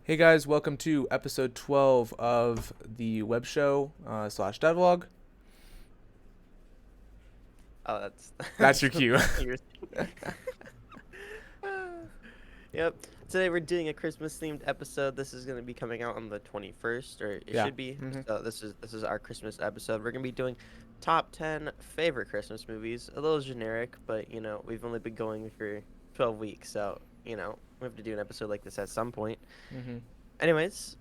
Hey guys, welcome to episode 12 of the web show slash devlog. Oh, that's That's your cue. you're- Yep. Today we're doing a Christmas themed episode. This is going to be coming out on the 21st, or it Yeah. should be. hmm So this is our Christmas episode. We're going to be doing top 10 favorite Christmas movies. A little generic, but we've only been going for 12 weeks, so we have to do an episode like this at some point. hmm Anyways,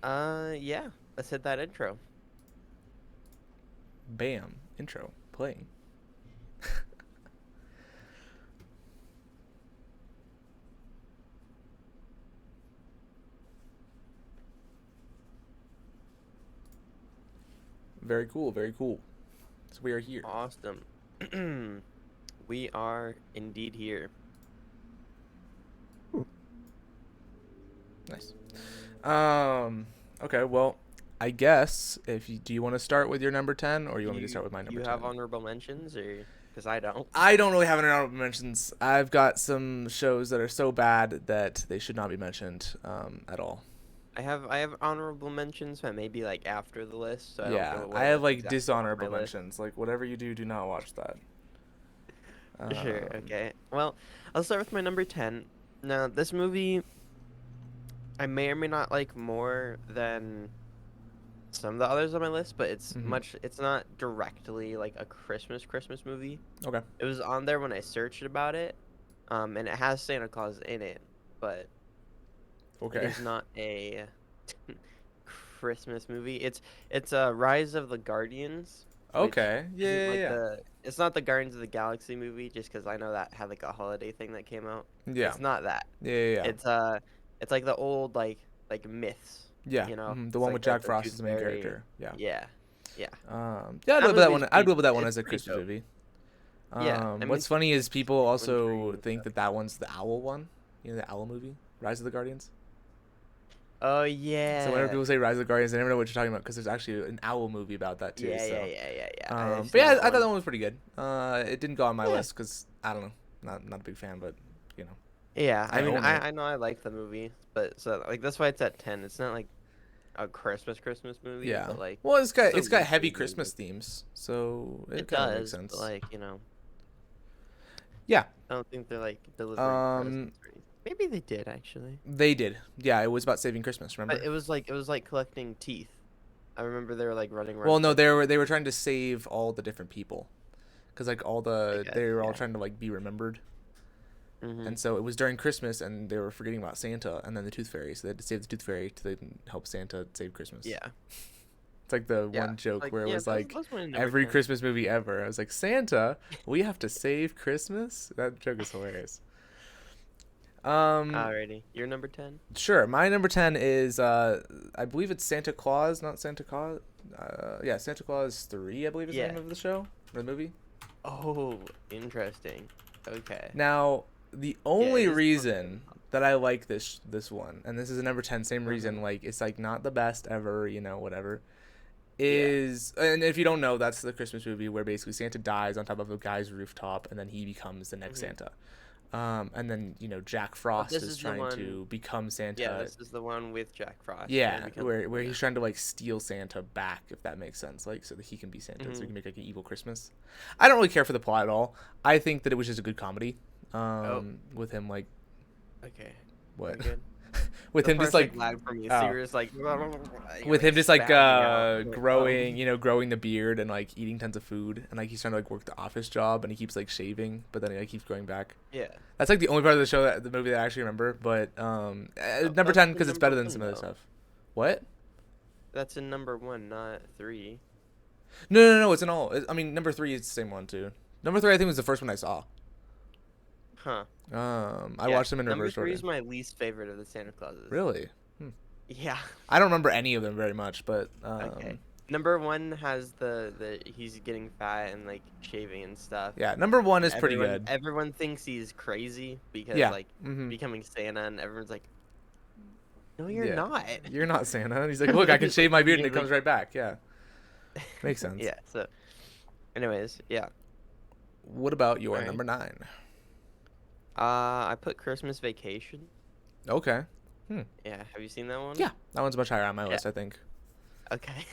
yeah, let's hit that intro. Bam. Intro. Playing. Very cool. Very cool. So we are here. Awesome. We are indeed here. Nice. Okay, well, I guess do you want to start with your number 10 or you want me to start with my Do number you 10? have honorable mentions, or because I don't? I don't really have any honorable mentions. I've got some shows that are so bad that they should not be mentioned at all. I have honorable mentions, but maybe like after the list, so I don't Yeah, go I what have what's like exactly on my dishonorable list. mentions. Like whatever you do, do not watch that. Sure, Um, okay. Well, I'll start with my number 10. Now, this movie I may or may not like more than some of the others on my list, but mhm. it's not directly like a Christmas movie. Okay. It was on there when I searched about it, and it has Santa Claus in it, but it Okay. is not a Christmas movie. It's a Rise of the Guardians, which Okay. Yeah, isn't yeah, like yeah. it's not the Guardians of the Galaxy movie, just because I know that had like a holiday thing that came out. Yeah. It's not that. Yeah, yeah, yeah. It's it's like the old like myths, Yeah. you know. The It's one with like Jack the Frost Tooth as the main Fairy. character. Yeah. Yeah, yeah. Yeah, I'd That go with that movie's one. I'd pretty. go with that one It's as a pretty Christmas dope. movie. Yeah, I mean What's funny is it's people wintry also and think stuff. that that one's the Owl one. You know, the Owl movie, Rise of the Guardians. Oh So whenever yeah, people say Rise of the Guardians, they never know what you're talking about because there's actually an Owl movie about that too. yeah. I've But seen yeah, that I thought one. that one was pretty good. It didn't go on my Yeah. list because I don't know, not a big fan, but you know, Yeah, I I mean, own it. I know I like the movie, but so like that's why it's at 10. It's not like a Christmas movie, Yeah. but like Well, it's a it's got wintry heavy movie. Christmas themes, so it It kind of makes does, but sense. like Yeah. I don't think they're like delivering Um, presents or anything. Maybe they did actually, they did. Yeah, it was about saving Christmas. but Remember? it was like collecting teeth. I remember they were like running Well, around no, collecting they were teeth. trying to save all the different people, because like I guess, they were all yeah. trying to like be remembered, Mhm. and so it was during Christmas, and they were forgetting about Santa and then the Tooth Fairy, so they had to save the Tooth Fairy to then help Santa save Christmas. Yeah. It's like the Yeah. one joke Like where it yeah, was that was, like that was my number every 10. Christmas movie ever. I was like, Santa, we have to save Christmas. That joke is hilarious. Um, Alrighty. Your number 10? sure. My number 10 is I believe it's Santa Claus, not Santa Claus. Yeah, Santa Claus 3, I believe is the Yeah. name of the show or the movie. Oh, interesting. Okay. Now, the Yeah, only it is close reason that I like this one, and this is a number 10, same Uh-huh. reason, like it's like not the best ever, whatever, Yeah. is, and if you don't know, that's the Christmas movie where basically Santa dies on top of a guy's rooftop and then he becomes the next Mhm. Santa. And then, Jack Oh, Frost this is is the trying one. to become Yeah, Santa. this is the one with Jack Frost trying to Yeah, become where Santa. he's trying to like steal Santa back, if that makes sense, like so that he can be Santa, so he Mhm. can make like an evil Christmas. I don't really care for the plot at all. I think that it was just a good comedy. Oh, With him like okay. what, You're good. with The him just part's like like loud for me, so oh, you're just like you're with like him just like spazzing out. I'm like, growing, growing the beard and like eating tons of food and like he's trying to like work the office job and he keeps like shaving, but then he like, keeps growing back. Yeah. That's like the only part of the show that the movie that I actually remember. But Oh, number that's 10 the because it's number better than one some other though. stuff. What? That's in number one, not three. No. It's an all. I mean, number 3 is the same one too. Number 3 I think was the first one I saw. Huh. I Yeah. watched them in Number reverse three order. is my least favorite of the Santa Clauses. Really? Hmm. Yeah. I don't remember any of them very much, but Okay. Number one has the he's getting fat and like shaving and stuff. yeah, number 1 And is pretty everyone good. everyone thinks he's crazy because Yeah. like Mhm. becoming Santa, and everyone's like, "No, you're Yeah. not." You're not Santa. And he's like, look, I can He's like shave my beard and it immediately comes right back. Yeah. Makes sense. Yeah, so anyways, yeah. What about All your right. number 9? I put Christmas Vacation. Okay. Yeah, have you seen that one? Yeah, that one's much higher on my Yeah. list, I think. Okay.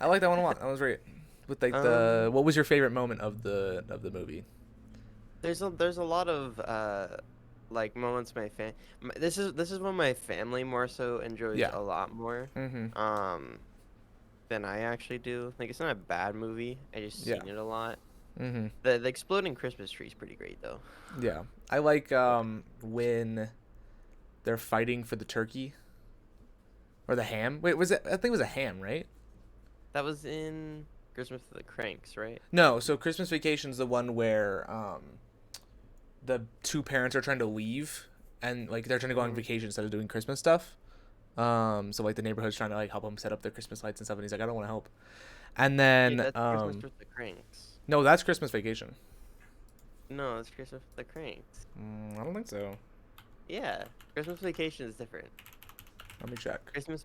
I like that one a lot. That was great. With like what was your favorite moment of the movie? There's a lot of like moments this is one my family more so enjoys Yeah. a lot more Mhm. um than I actually do. Like it's not a bad movie. I just Yeah. seen it a lot. Mhm. The exploding Christmas tree is pretty great though. Yeah. I like when they're fighting for the turkey or the ham. Wait, was it? I think it was a ham, right? That was in Christmas with the Cranks, right? No. So Christmas Vacation's the one where the two parents are trying to leave and like they're trying to go on Hmm. vacation instead of doing Christmas stuff. So like the neighborhood's trying to like help him set up their Christmas lights and stuff, and he's like, I don't want to help. And Yeah, then that's Christmas with the Cranks. no, that's Christmas Vacation. No, it's Christmas with the Cranks. I don't think so. Yeah, Christmas Vacation is different. Let me check. Christmas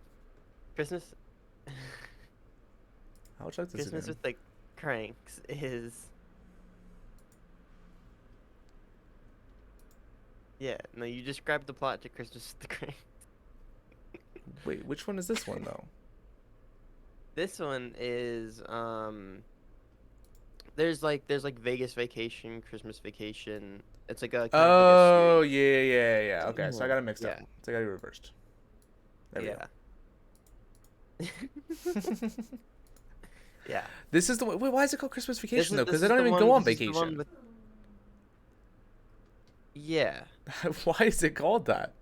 I'll check this Christmas again. with the Cranks is. Yeah, no, you described the plot to Christmas with the Cranks. Wait, which one is this one though? This one is there's like Vegas Vacation, Christmas Vacation. It's like a kind of like a Oh series. yeah. Okay, so I got it mixed up. Yeah. So I got it reversed. There we Yeah. go. Yeah. This is the one. Wait, why is it called Christmas Vacation though? This Because they is don't the even one go on this is the one vacation. with Yeah. Why is it called that?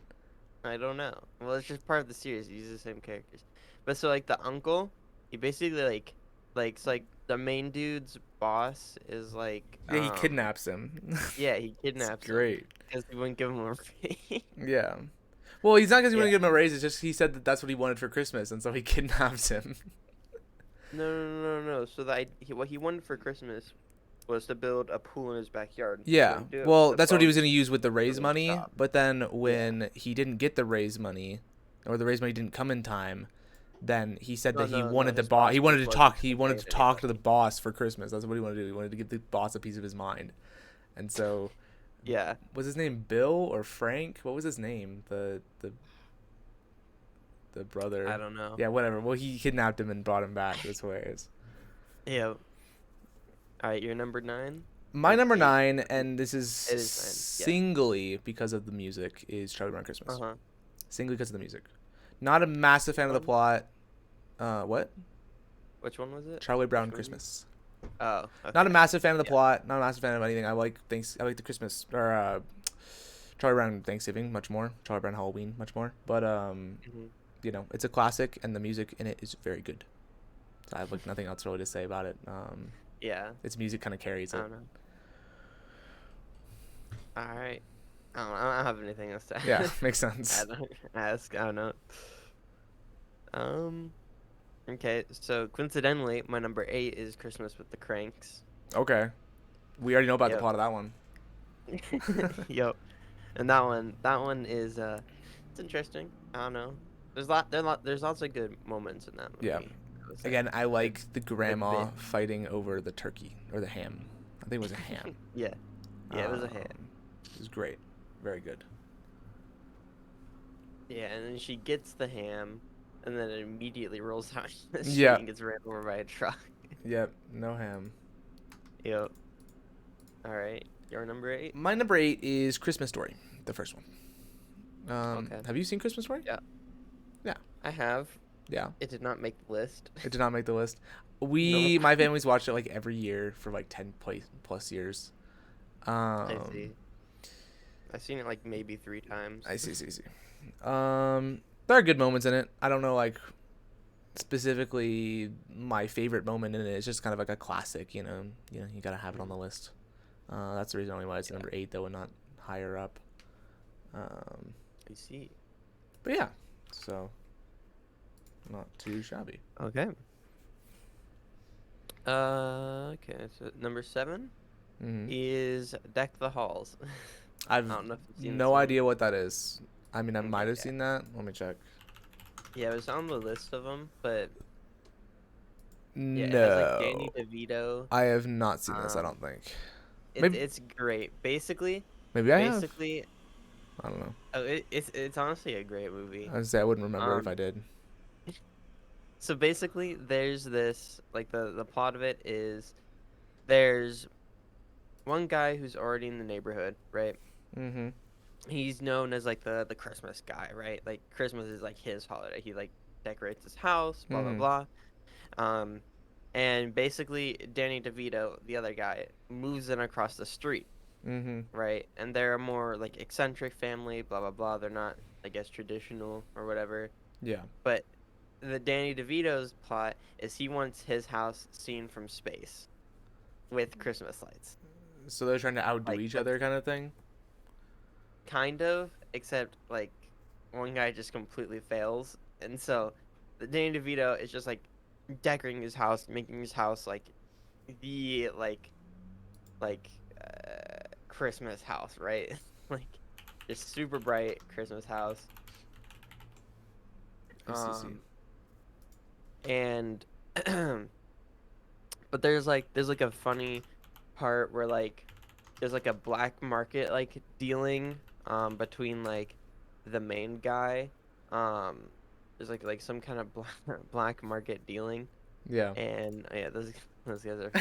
I don't know. Well, it's just part of the series. You use the same characters. But so like the uncle, he basically like it's like the main dude's boss is like Yeah, he kidnaps him. yeah, he It's kidnaps him great. because he wouldn't give him a raise. Yeah. Well, he's not because he Yeah. wouldn't give him a raise. It's just he said that that's what he wanted for Christmas, and so he kidnaps him. No. So what he wanted for Christmas was to build a pool in his backyard. He Yeah. wouldn't do it Well, with the that's what he was phone. going to use with the raise Doing money. job. But then Yeah. when he didn't get the raise money, or the raise money didn't come in time, then he said that he No. wanted the His boss. He boss wanted just to wasn't talk. He gonna wanted pay to it talk to the anyway. boss for Christmas. That's what he wanted to do. He wanted to give the boss a piece of his mind. And so, Yeah. was his name Bill or Frank? What was his name? The brother. I don't know. Yeah, whatever. Well, he kidnapped him and brought him back. That's hilarious. Yeah. All right, you're number 9. My Or number 8. 9, and this is It is 9. Yeah. singly because of the music, is Charlie Brown Christmas. Uh-huh. Singly because of the music. Not a massive fan of the plot. What? Which one was it? Charlie Brown Which one? Christmas. Oh, okay. Not a massive fan of the Yeah. plot. Not a massive fan of anything. I like the Christmas or Charlie Brown Thanksgiving much more. Charlie Brown Halloween much more. But Mhm. you know, it's a classic, and the music in it is very good. So I have like nothing else really to say about it. Yeah. Its music kind of carries I it. don't know. All right. I don't have anything else to Yeah, makes sense. I don't ask. I don't know. Okay, so coincidentally, my number 8 is Christmas with the Cranks. Okay, we already know about the Yep. plot of that one. Yep. And that one is it's interesting. I don't know. There's lots of good moments in that movie. Yeah. I would say. Again, I like the grandma bit. fighting over the turkey or the ham. I think it was a ham. Yeah. Yeah, it was a ham. It was great. Very good. Yeah, and then she gets the ham, and then it immediately rolls out the street Yeah. and gets ran over by a truck. Yep, no ham. Yep. All right, your number 8. My number 8 is Christmas Story, the first one. Okay. Have you seen Christmas Story? Yeah. Yeah. I have. Yeah. It did not make the list. It did not make the list. Nope. My family's watched it like every year for like 10 plus years. I see. I've seen it like maybe 3 times. I see. There are good moments in it. I don't know like specifically my favorite moment in it. It's just kind of like a classic, you know. You gotta have it on the list. That's the reason only why it's number 8 though, and not higher up. I see. But yeah, so not too shabby. Okay. Okay. So number 7 Mm-hmm. is Deck the Halls. I've I don't know if you've seen no this one. idea what that is. I mean, I Okay, might have yeah. seen that. Let me check. Yeah, it was on the list of them, but yeah, No, it has like Danny DeVito. I have not seen this. I Um, don't think. It's Maybe- it's great. Basically, Maybe I have. basically, I don't know. Oh, it's honestly a great movie. I would say I wouldn't remember if Um, I did. so basically, there's this like the plot of it is there's one guy who's already in the neighborhood, right? Mm-hmm. He's known as like the Christmas guy, right? Like Christmas is like his holiday. He like decorates his house, blah blah Mm-hmm. blah. Um, and basically Danny DeVito, the other guy, moves in across the street, Mm-hmm. right? And they're a more like eccentric family, blah blah blah. They're not, I guess, traditional or whatever. Yeah. But the Danny DeVito's plot is he wants his house seen from space with Christmas lights. So they're trying to outdo each Like other, kind of thing. kind of, except like one guy just completely fails, and so the Danny DeVito is just like decorating his house, making his house like the like Christmas house, right? Like just super bright Christmas house. I see. Um, and but there's like a funny part where like there's like a black market like dealing between like the main guy. Um there's like some kind of black market dealing, Yeah. and yeah, those guys are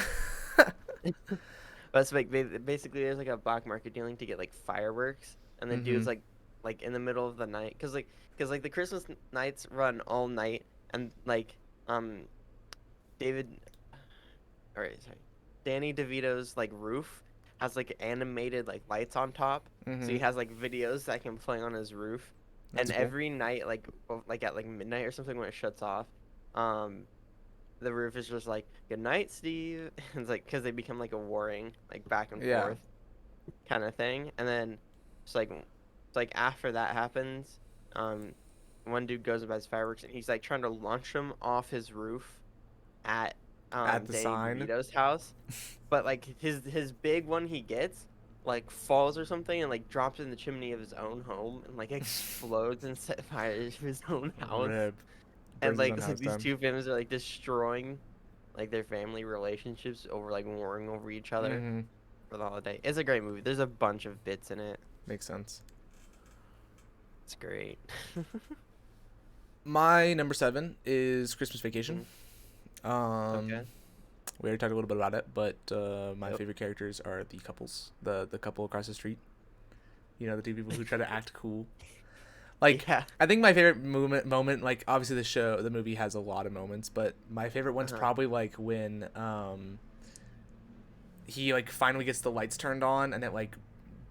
but it's like basically there's like a black market dealing to get like fireworks, and the Mm-hmm. dude's like in the middle of the night cuz like the Christmas nights run all night, and like um David all right, sorry. Danny DeVito's like roof has like animated like lights on top. So Mm-hmm. he has like videos that can play on his roof. And That's cool. every night like at like midnight or something when it shuts off, um the roof is just like good night, Steve. It's like cuz they become like a warring like back and Yeah. forth kind of thing. And then it's like after that happens, um one dude goes about his fireworks and he's like trying to launch them off his roof at At the Danny sign. DeVito's house, but like his big one he gets like falls or something and like drops in the chimney of his own home and like explodes and set fire to his own house. Rip. And Burns his like own it's like house these down. two families are like destroying like their family relationships over like warring over each other Mm-hmm. for the holiday. It's a great movie. There's a bunch of bits in it. Makes sense. It's great. My number 7 is Christmas Vacation. Mhm. Um, Okay. we already talked a little bit about it, but my Yep. favorite characters are the couples, the couple across the street. You know, the two people who try to act cool. Like, Yeah. I think my favorite moment, like obviously the movie has a lot of moments, but my favorite one's Uh-huh. probably like when he like finally gets the lights turned on, and it like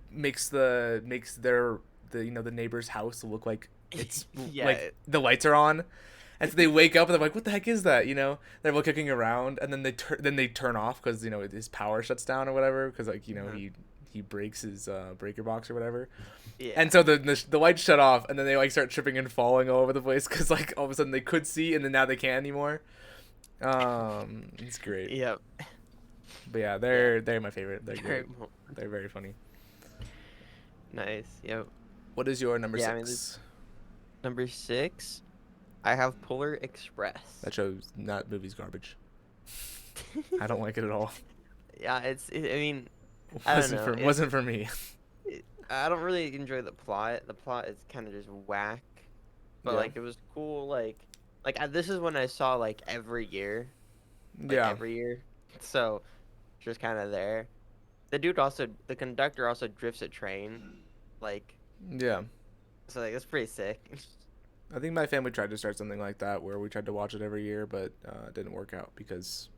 makes the the neighbor's house look like it's like Yeah. the lights are on. And so they wake up and they're like, "What the heck is that?" You know, they're all kicking around, and then they turn off because his power shuts down or whatever because like Uh-huh. he breaks his breaker box or whatever. Yeah. And so the lights shut off, and then they like start tripping and falling all over the place because like all of a sudden they could see, and then now they can't anymore. It's great. Yep. But yeah, Yeah. they're my favorite. They're great. Great moment. They're very funny. Nice. Yep. What is your number Yeah, I mean, this 6? number 6, I have Polar Express. That show's not movie's garbage. I don't like it at all. Yeah, I mean, I don't know. Wasn't for me. I don't really enjoy the plot. The plot is kind of just whack, but Yeah. like it was cool. This is when I saw like every year, like Yeah. every year. So just kind of there. The conductor also drifts a train, like Yeah. so like that's pretty sick. I think my family tried to start something like that where we tried to watch it every year, but it didn't work out because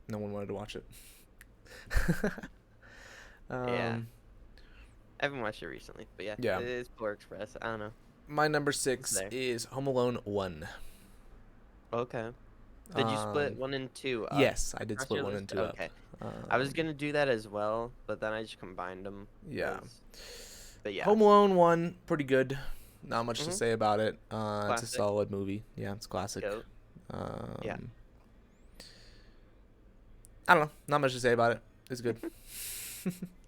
no one wanted to watch it. Yeah. um, I haven't watched it recently, but yeah, yeah. it is Polar Express. I don't know. My number It's 6 there. is Home Alone 1. Okay. Did you split Um, 1 and 2 up yes, I did across split your 1 and list? 2 up. Okay. I was gonna do that as well, but then I just combined them. Yeah. But yeah. Home Alone 1, pretty good. Not much to Mhm. say about it. It's a Classic. solid movie. Yeah, it's classic. Goat. Yeah. Um, I don't know. Not much to say about it. It's good.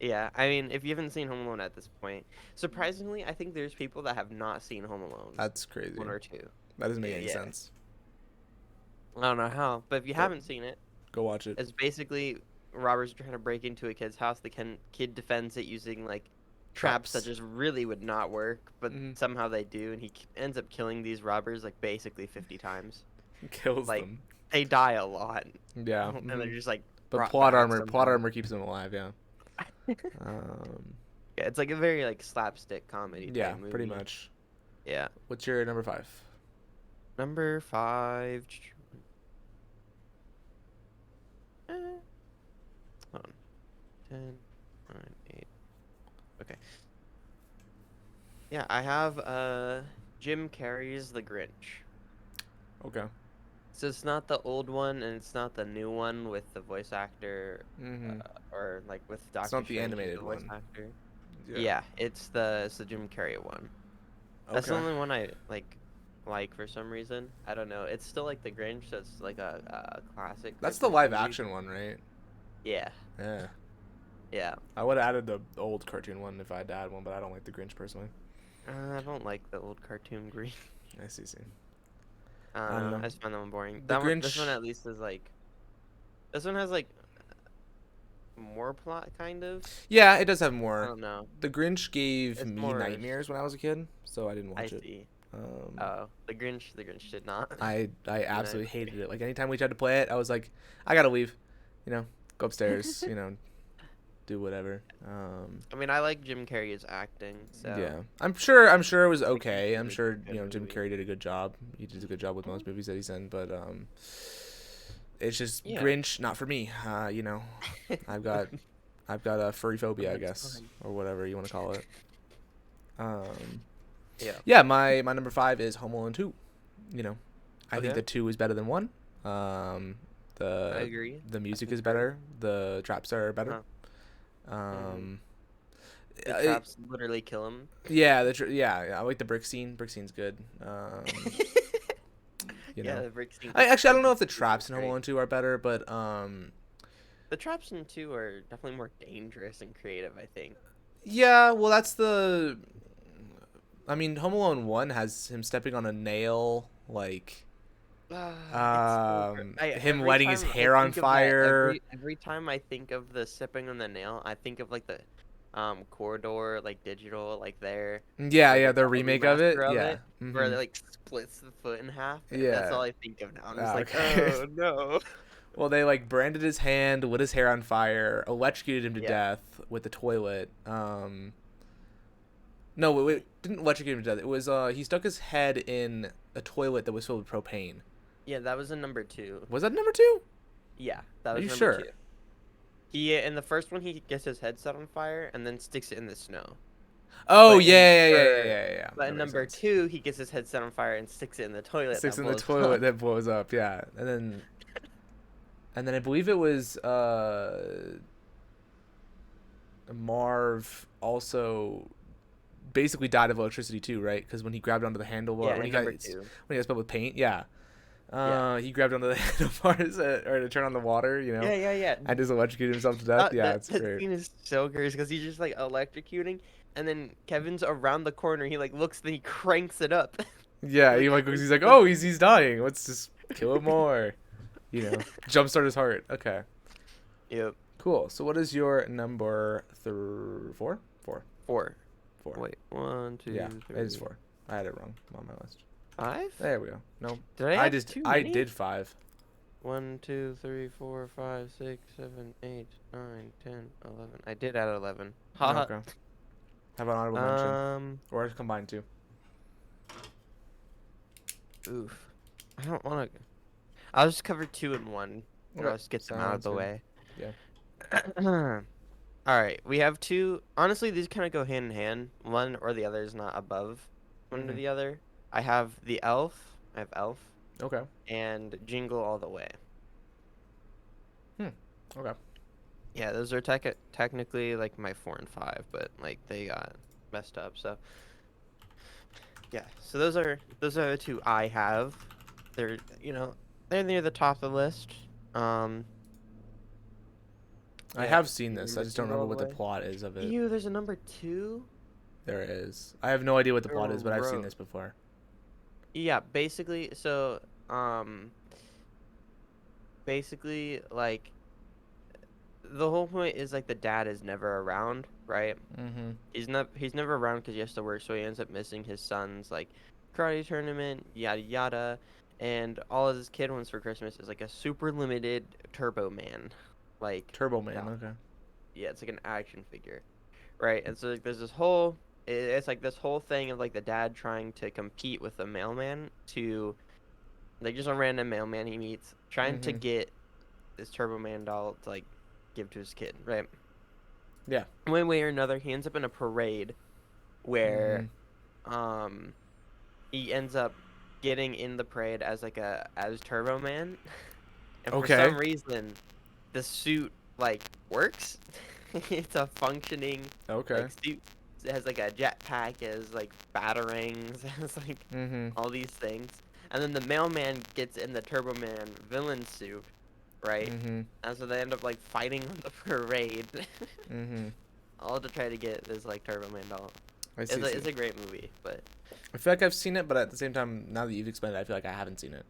Yeah. I mean, if you haven't seen Home Alone at this point, surprisingly, I think there's people that have not seen Home Alone That's crazy. 1 or 2. That doesn't make any Yeah. sense. I don't know how, but if you But haven't seen it, go watch it. it's basically robbers trying to break into a kid's house. The kid defends it using like traps that Traps. just really would not work, but Hmm. somehow they do, and he ends up killing these robbers like basically 50 times. Kills Like them. they die a lot, Yeah. and Hmm. they're just like But brought back plot somehow. armor keeps them alive. Yeah. Um. Yeah, it's like a very like slapstick comedy Yeah. type Pretty movie. much. Yeah. What's your number 5? Number 5. Eh, hold on. 10, 9, 8. Okay. Yeah, I have Jim Carrey's The Grinch. Okay. So it's not the old one and it's not the new one with the voice actor, Hmm. or like with It's Doctor not the Strange who's animated the voice one. actor. Yeah. Yeah, it's the Jim Carrey one. That's the Okay. only one I like for some reason. I don't know. It's still like The Grinch, so it's like a classic That's the Christmas live movie. action one, right? Yeah, Yeah. yeah. I would have added the old cartoon one if I'd had one, but I don't like the Grinch personally. I don't like the old cartoon Grinch. I see. I I don't don't know. know. I just find that one boring. The This one Grinch. at least is like. This one has like more plot, kind of. Yeah, it does have I more. don't know. The Grinch gave It's me more. nightmares when I was a kid, so I didn't I watch it. see. Um, Oh, the Grinch did not. I You know, absolutely hated it. Like anytime we tried to play it, I was like, I gotta leave. Go upstairs. Do whatever. I mean, I like Jim Carrey's acting, so Yeah, I'm sure it was I think okay. it's I'm like sure a good Jim movie. Carrey did a good job. He did a good job with most movies that he's in, but it's just Yeah. Grinch, not for me. I've got I've got a furry phobia, I That's guess, fine. or whatever you want to call it. Um, Yeah. yeah, my number 5 is Home Alone 2. You know, I think Okay. the 2 is better than 1. Um, I the agree. the I music is concur. better. The traps are better. Uh-huh. Hmm. Um, The it, traps literally kill him. yeah, yeah, I like the brick scene. Brick scene's good. You Yeah, know, the brick scene. I The don't know brick if the scene is traps in Home great. Alone 2 are better, but The traps in two are definitely more dangerous and creative, I think. yeah, well that's the. I mean, Home Alone 1 has him stepping on a nail, like It's so him every lighting his time I hair on think of that, fire. every time I think of the sipping on the nail, I think of like the corridor like digital like there, Yeah, like yeah, the the remake of it. remaster of Yeah. it where Mhm. it like splits the foot in half, and that's Yeah. all I think of now. I'm just Ah, like, okay. oh no. Well, they like branded his hand, lit his hair on fire, electrocuted him to Yeah. death with the toilet. No, wait, didn't electrocute him to death. It was he stuck his head in a toilet that was filled with propane. Yeah, that was in number two. Was that number 2? Yeah, that Are was you number two. sure? He in the first one he gets his head set on fire and then sticks it in the snow. Oh But in yeah, yeah, yeah, yeah, for yeah, yeah. but That in makes number sense. two he gets his head set on fire and sticks it in the toilet Sticks that in the blows toilet up. that blows up. Yeah, and then I believe it was Marv also basically died of electricity too, right? Because when he grabbed onto the handlebar, Yeah, in number two. when he got spelled with paint, yeah. Yeah. He grabbed onto the handlebars or to turn on the water, Yeah, yeah, yeah. and just electrocuted himself to death. Yeah, That it's that great. scene is so crazy because he's just like electrocuting, and then Kevin's around the corner. He like looks, then he cranks it up. Yeah, He he like like cranks he's like, the oh, he's dying. Let's just kill him more. Jumpstart his heart. Okay, Yep. cool. So what is your number 4? 4. Four. 4. Wait, one, Yeah, two, it is three, 4. I had it wrong on my list. 5? There we go. No, Did I have too I many? did 5. 1, 2, 3, 4, 5, 6, 7, 8, 9, 10, 11. I did add 11. Haha. Okay. Have an honorable mention or combined 2. Oof. I don't want to. I'll just cover 2 and 1. Or Okay, I'll just get them out of sounds the good. way. Yeah. All right, we have 2. Honestly, these kind of go hand in hand. One or the other is not above one or Mhm. the other. I have the Elf. I have Elf Okay. and Jingle All the Way. Okay. Yeah, those are technically like my 4 and 5, but like they got messed up. So yeah, so those are the 2 I have. They're they're near the top of the list. I Yeah, have seen you this. I remember just don't Jingle remember All the what the Way? plot is of it. Ew, there's a number 2. There is. I have no idea what the plot is, but I've seen Gross. this before. Yeah, basically, so basically like the whole point is like the dad is never around, right? Mm-hmm. He's never around because he has to work, so he ends up missing his son's like karate tournament, yada yada, and all his kid wants for Christmas is like a super limited Turbo Man, like Turbo Man. doll. Okay. Yeah, it's like an action figure, right? And so like, there's this whole it's like this whole thing of like the dad trying to compete with the mailman to like just a random mailman he meets, trying to Mm-hmm. get this Turbo Man doll to like give to his kid, right? Yeah. One way or another, he ends up in a parade Mm-hmm. where um he ends up getting in the parade as like a as Turbo Man, and for Okay. some reason, the suit like works. It's a functioning Okay. like suit. It has like a jetpack, it has like batarangs, it has like Mm-hmm. all these things. And then the mailman gets in the Turbo Man villain suit, right? Mm-hmm. And so they end up like fighting on the parade, Mm-hmm. all to try to get this like Turbo Man doll. I see. See. It's a great movie, but I feel like I've seen it, but at the same time, now that you've explained it, I feel like I haven't seen it,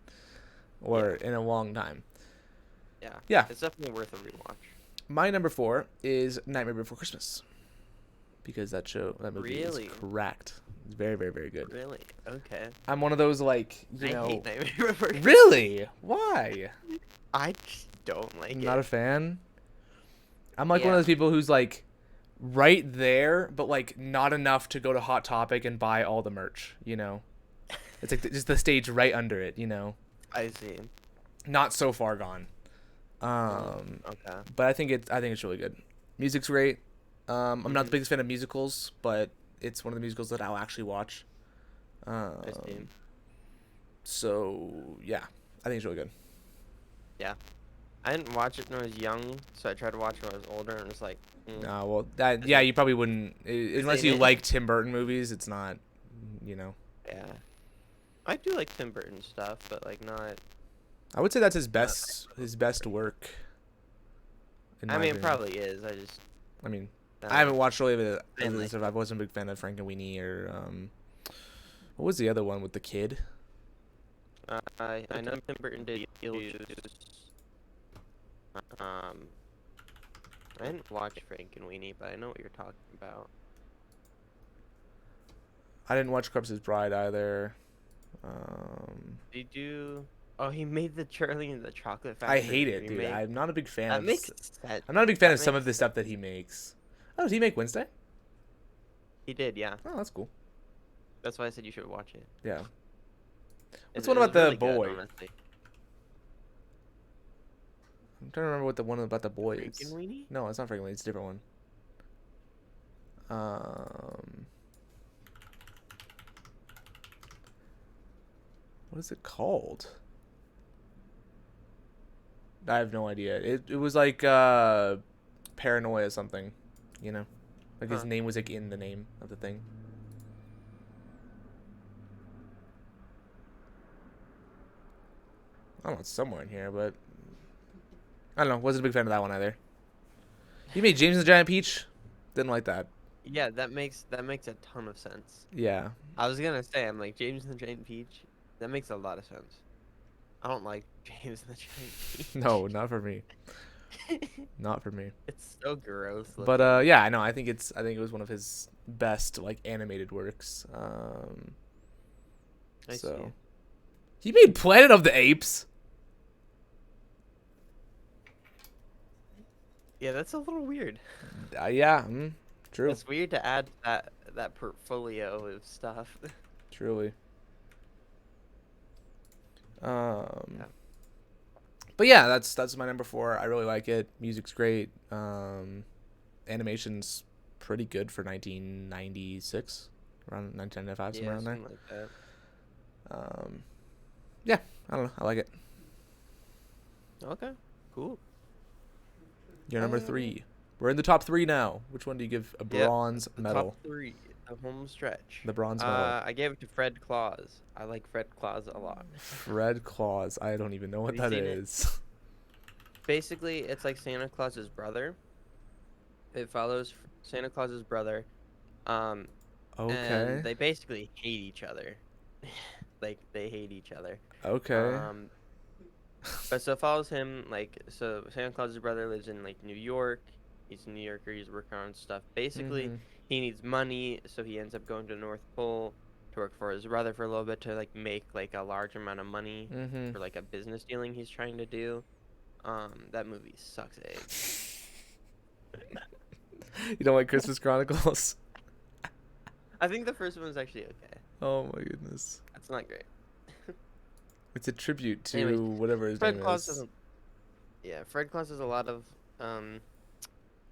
yeah, or in a long time. yeah, Yeah. it's definitely worth a rewatch. My number 4 is Nightmare Before Christmas, because that movie is Really? cracked. It's very, very, very good. Really? Okay. I'm one of those like I hate Nightmare Before Christmas. Really? Why? I just don't like Not a it. fan. I'm like one of Yeah. those people who's like right there, but like not enough to go to Hot Topic and buy all the merch. It's like just the stage right under it. I see. Not so far gone. Um, Okay. but I think it's really good. Music's great. I'm not the biggest fan of musicals, but it's one of the musicals that I'll actually watch. I see. So yeah, I think it's really good. Yeah. I didn't watch it when I was young, so I tried to watch it when I was older, and it was like, Well, this yeah, ain't, you probably wouldn't this unless ain't you it. like Tim Burton movies. It's not, you know. Yeah. I do like Tim Burton stuff, but like not. I would say that's his Not best work. In I my mean, it opinion. probably is. I just. I mean, I I don't haven't know. watched really I didn't like I it. wasn't a big fan of Frankenweenie or what was the other one with the kid? I know Tim Burton did Beetlejuice. I didn't watch Frankenweenie, but I know what you're talking about. I didn't watch Corpse's Bride either. Did you? Oh, he made the Charlie and the Chocolate I Factory hate it, dude. remake. I'm not a big fan That of. makes sense. I'm not a big fan That of some makes of the sense. stuff that he makes. Oh, did he make Wednesday? He did, yeah. Oh, that's cool. That's why I said you should watch it. Yeah. What's It, one it about was the really good, boy? honestly. I'm trying to remember what the one about the boy is. Frankenweenie? No, it's not Frankenweenie. It's a different one. Um, what is it called? I have no idea. It was like Paranoia something, like his Huh. name was like in the name of the thing. I don't know, it's somewhere in here, but I don't know. Wasn't a big fan of that one either. You made James and the Giant Peach. Didn't like that. Yeah, that makes a ton of sense. Yeah. I was gonna say, I'm like James and the Giant Peach. That makes a lot of sense. I don't like James and the Giant Peach. No, not for me. Not for me. It's so gross But looking. yeah, I know. I think it was one of his best like animated works. I So see. he made Planet of the Apes. Yeah, that's a little weird. Yeah, true. It's weird to add that portfolio of stuff. Truly. Yeah. But yeah, that's my number 4. I really like it. Music's great. Animation's pretty good for 1996, around 1995, somewhere Yeah, around there. something like that. Yeah, I don't know. I like it. Okay, cool. You're number 3. We're in the top 3 now. Which one do you give a Yep, bronze the medal? top 3, the home stretch. The bronze medal. I gave it to Fred Claus. I like Fred Claus a lot. Fred Claus. I don't even know what Have that you seen it? is. Basically, it's like Santa Claus's brother. It follows Santa Claus's brother. Okay. And they basically hate each other. Like they hate each other. Okay. But so it follows him, like, so Santa Claus's brother lives in like New York. He's a New Yorker. He's working on stuff. Basically, Mm-hmm. he needs money, so he ends up going to North Pole to work for his brother for a little bit to like make like a large amount of money Mm-hmm. for like a business dealing he's trying to do. That movie sucks egg. You don't like Christmas Chronicles? I think the first one was actually okay. Oh my goodness. That's not great. It's a tribute to Anyways, whatever his Fred name Claus is. doesn't. Yeah, Fred Claus has a lot of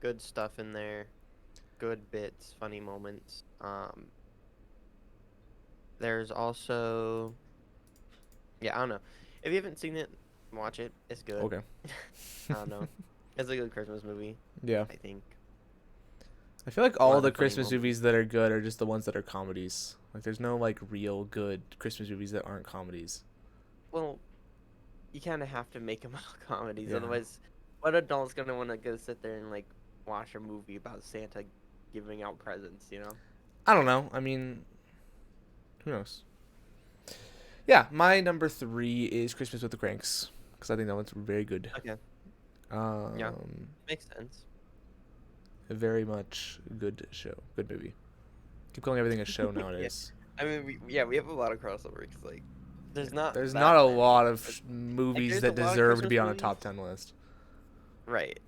good stuff in there, good bits, funny moments. There's also, yeah, I don't know. If you haven't seen it, watch it. It's good. Okay. I don't know. It's a good Christmas movie, Yeah. I think. I feel like A lot all the of funny Christmas moments. movies that are good are just the ones that are comedies. Like there's no like real good Christmas movies that aren't comedies. Well, you kind of have to make them all comedies, Yeah. otherwise, what adult's gonna want to go sit there and like watch a movie about Santa giving out presents? You know? I don't know. I mean, who knows? Yeah, my number 3 is Christmas with the Cranks because I think that one's very good. Okay. Um, Yeah. Makes sense. a very much good show, good movie. Keep calling everything a show nowadays. I mean, we have a lot of crossover because like, there's not There's that not a many. lot of Like, movies there's a that lot of deserve to Christmas be on a movies. top 10 list. Right.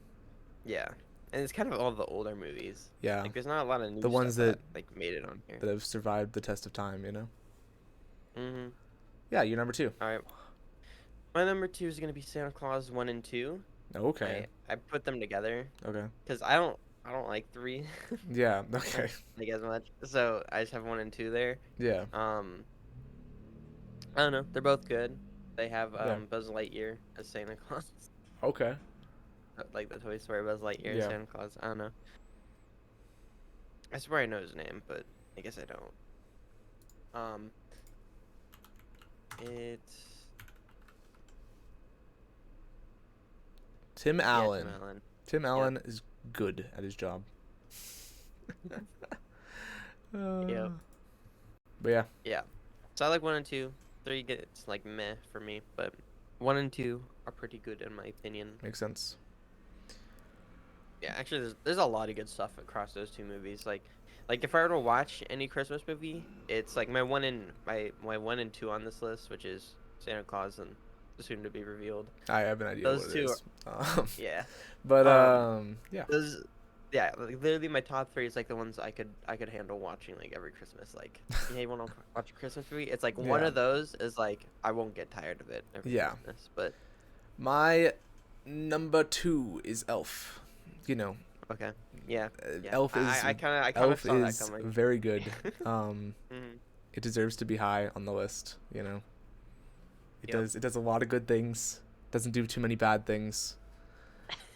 Yeah. And it's kind of all the older movies. Yeah, Like, there's not a lot of new the ones stuff that like made it on here. that have survived the test of time. You know. Mm-hmm. Yeah, you're number 2. All right. My number 2 is gonna be Santa Claus 1 and 2. Okay. I put them together Okay. because I don't like 3 Yeah. Okay. like as much. So I just have 1 and 2 there. Yeah. I don't know. They're both good. They have Yeah. Buzz Lightyear as Santa Claus, Okay. like the Toy Story Buzz Lightyear as Yeah. Santa Claus. I don't know. I swear I know his name, but I guess I don't. It's Tim yeah, Allen. Tim Allen. Tim Allen is good at his job. Yep. But yeah. Yeah. So I like 1 and 2. 3 gets like meh for me, but 1 and 2 are pretty good in my opinion. Makes sense. Yeah, actually, there's a lot of good stuff across those 2 movies. Like if I were to watch any Christmas movie, it's like my 1 and 2 on this list, which is Santa Claus and the soon to be revealed. I have an idea Those what it 2 is. Yeah. But yeah. Those, yeah, like, literally my top 3 is like the ones I could handle watching like every Christmas. Like, hey, you want to watch a Christmas movie? It's like one Yeah. of those is like I won't get tired of it every Yeah. Christmas. But My number 2 is Elf. You know, okay, yeah. Elf is I kind of Elf saw that is coming. very good. Mhm. It deserves to be high on the list. You know, it Yep. does a lot of good things. Doesn't do too many bad things.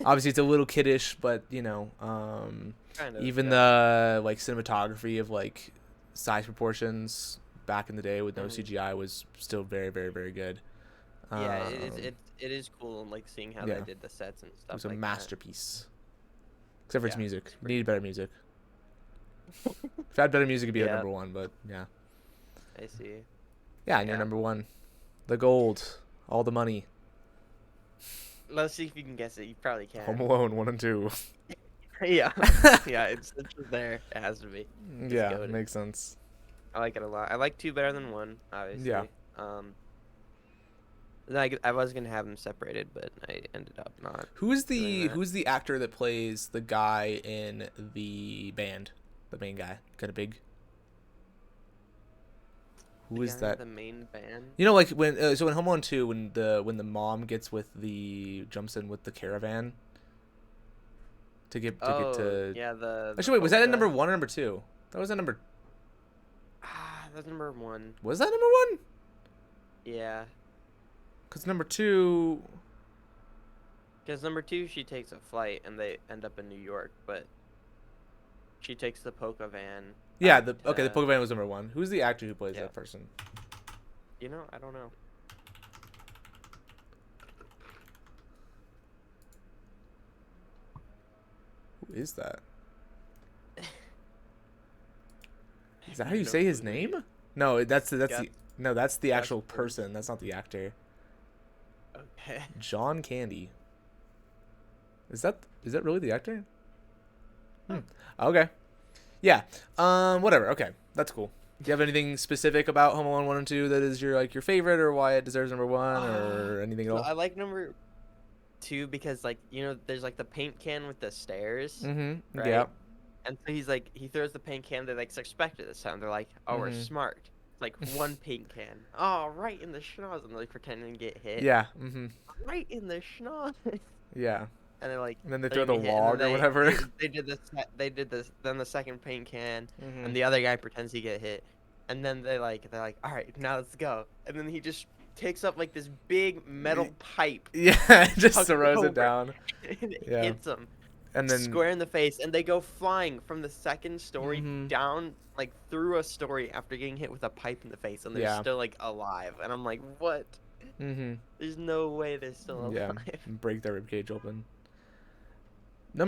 Obviously, it's a little kiddish, but you know, Kind of, even yeah. the like cinematography of like size proportions back in the day with no Mhm. CGI was still very, very, very good. Yeah, Um, it is cool like seeing how yeah. they did the sets and It stuff was a like masterpiece. Except for its Yeah, music. it's It pretty needed better music. If it had better music, it'd be at Yeah. number 1. But yeah, that. I see. yeah, and you're Yeah. number 1. The gold, all the money. Let's see if you can guess it. You probably can. Home Alone 1 and 2. Yeah, yeah. It's just there. It has to be. It's Yeah, goated. makes sense. I like it a lot. I like 2 better than 1, obviously. Yeah. I was gonna have them separated, but I ended up not. Who's doing that. the actor that plays the guy in the band? The main guy, kind of big. Who The is guy in that? The main band. You know, like when so in Home Alone 2, when the mom gets with the jumps in with the caravan to get to. Yeah, the Actually, wait, was that at polka. number 1 or number 2? That was at number. That's number 1. Was that number 1? Yeah, Because number 2. because number 2 she takes a flight and they end up in New York, but she takes the polka van. Yeah, back the to- Pokemon was number 1. Who's the actor who plays Yeah. that person? You know, I don't know. Who is that? Is that how you No say his clue. name? No, that's Yeah. the That's actual the person. person. That's not the actor. Okay. John Candy. Is that really the actor? Hmm. Okay. Yeah. Whatever. Okay. That's cool. Do you have anything specific about Home Alone 1 and 2 that is your favorite, or why it deserves number one, or anything at So all? I like number two because like there's like the paint can with the stairs, Mm-hmm. Yeah. right? And so he throws the paint can. They like suspect it this time. They're like, oh, we're Mm-hmm. smart. It's like one paint can. Oh, right in the schnoz, and they're like pretending to get hit. Yeah. Mm-hmm. Right in the schnoz. Yeah. And they're like And then they they're throw the gonna get hit, and then log or whatever. they did this they did this then the second paint can, Mm-hmm. and the other guy pretends he get hit, and then they're like all right, now let's go, and then he just takes up like this big metal pipe, Yeah. Just chucks it throws it over, down. and it Yeah. hits him And then. square in the face, and they go flying from the second story Mm-hmm. down like through a story after getting hit with a pipe in the face, and they're Yeah. still like alive, and I'm like, what? Mm-hmm. There's no way they're still Yeah. alive. Break their ribcage open. Yeah.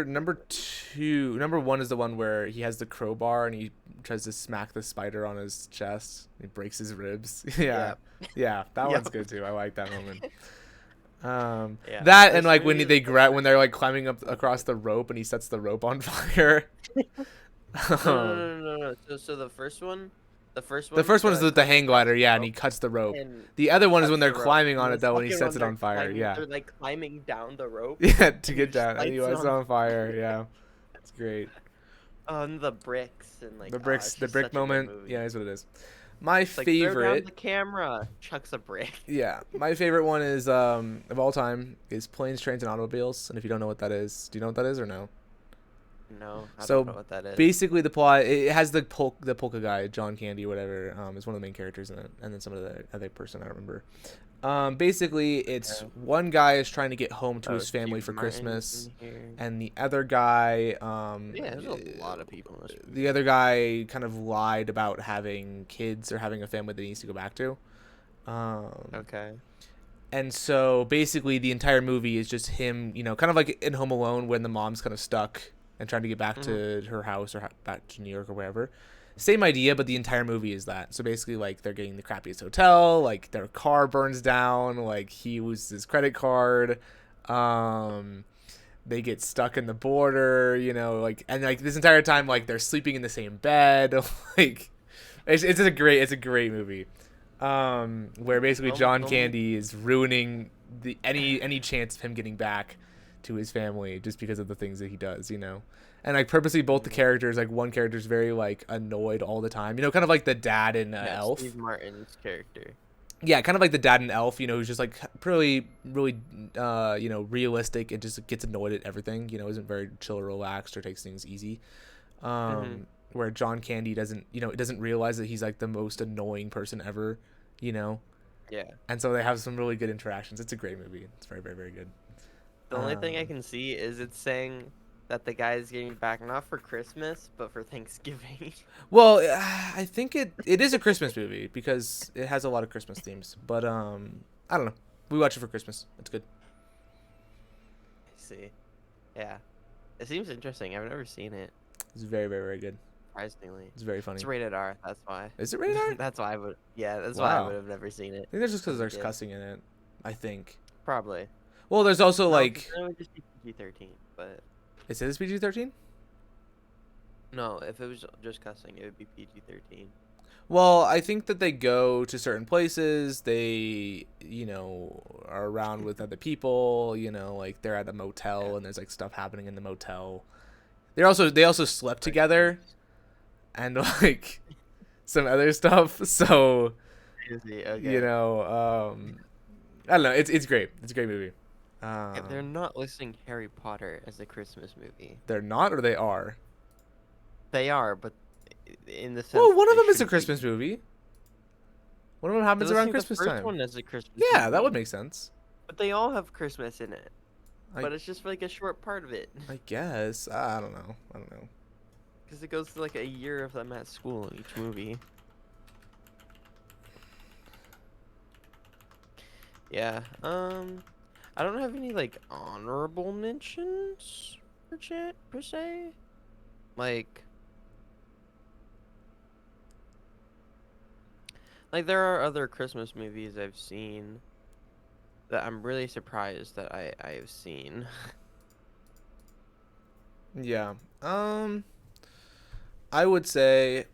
Number two. Number one is the one where he has the crowbar and he tries to smack the spider on his chest. He breaks his ribs. Yeah, Yeah. yeah, that one's Yep. good too. I like that moment. Yeah. That and This like movie is when they're like climbing up across the rope and he sets the rope on fire. um, No. So the first one, the first one is with the climbing hang across glider, the yeah, and rope he cuts the rope. and The other one is when cuts they're the rope. climbing on And it the though, and he second sets one, it on fire. Yeah, they're like climbing down the rope, yeah, to and he get just down, and he lights it lights it on fire. Yeah, it's great. on the bricks and like, it's The just brick such a good moment. movie. Yeah, is what it is. My It's like throw down favorite. the camera, chucks a brick. Yeah, my favorite one is of all time is Planes, Trains, and Automobiles. And if you don't know what that is, do you know what that is or no? No, I don't know So what that is. basically, the plot it has the polka guy, John Candy, whatever, is one of the main characters in it, and then some of the other person I don't remember. Basically, it's Yeah. one guy is trying to get home to Oh, his family Steve for Martin's Christmas, in here. and the other guy, Yeah, there's a lot of people in this movie. the other guy kind of lied about having kids or having a family that he needs to go back to. Okay. And so basically the entire movie is just him, kind of like in Home Alone when the mom's kind of stuck and trying to get back to her house or back to New York or wherever. Same idea, but the entire movie is that. So basically, like, they're getting the crappiest hotel, like, their car burns down, like, he loses his credit card, they get stuck in the border, like, and, like, this entire time, like, they're sleeping in the same bed, like, it's a great movie. Where basically John Candy is ruining any chance of him getting back to his family just because of the things that he does, and like purposely both the characters, like one character's very like annoyed all the time, kind of like the dad in Elf. Steve Martin's character. Yeah, kind of like the dad in Elf, who's just like really realistic and just gets annoyed at everything, isn't very chill or relaxed or takes things easy. Where John Candy doesn't realize that he's like the most annoying person ever, Yeah. and so they have some really good interactions. It's a great movie. It's very, very, very good. The only thing I can see is it's saying that the guy is getting back not for Christmas but for Thanksgiving. Well, I think it is a Christmas movie because it has a lot of Christmas themes. But I don't know. We watch it for Christmas. It's good. I see. Yeah. It seems interesting. I've never seen it. It's very, very, very good. Surprisingly. It's very funny. It's rated R, that's why. Is it rated R? That's why I would. Yeah, that's why I Wow. would have never seen it. I think that's just because there's Yeah. cussing in it. I think. Probably. Well, there's also No, like 'cause then it would just be PG-13, but it says PG-13. no, if it was just cussing, it would be PG-13. Well, I think that they go to certain places. They, are around with other people. Like they're at a motel and there's like stuff happening in the motel. They also slept together, and like some other stuff. So, Okay. I don't know. It's great. It's a great movie. They're not listing Harry Potter as a Christmas movie. They're not, or they are. They are, but in the sense. Well, one of they them is a should be. Christmas movie. One of them happens They're around listing Christmas the first time. one as a Christmas Yeah, that would movie, make sense. But they all have Christmas in it. I- But it's just like a short part of it. I guess. I don't know. Because it goes to like a year of them at school in each movie. Yeah. I don't have any like honorable mentions per se. Like there are other Christmas movies I've seen that I'm really surprised that I have seen. Yeah. I would say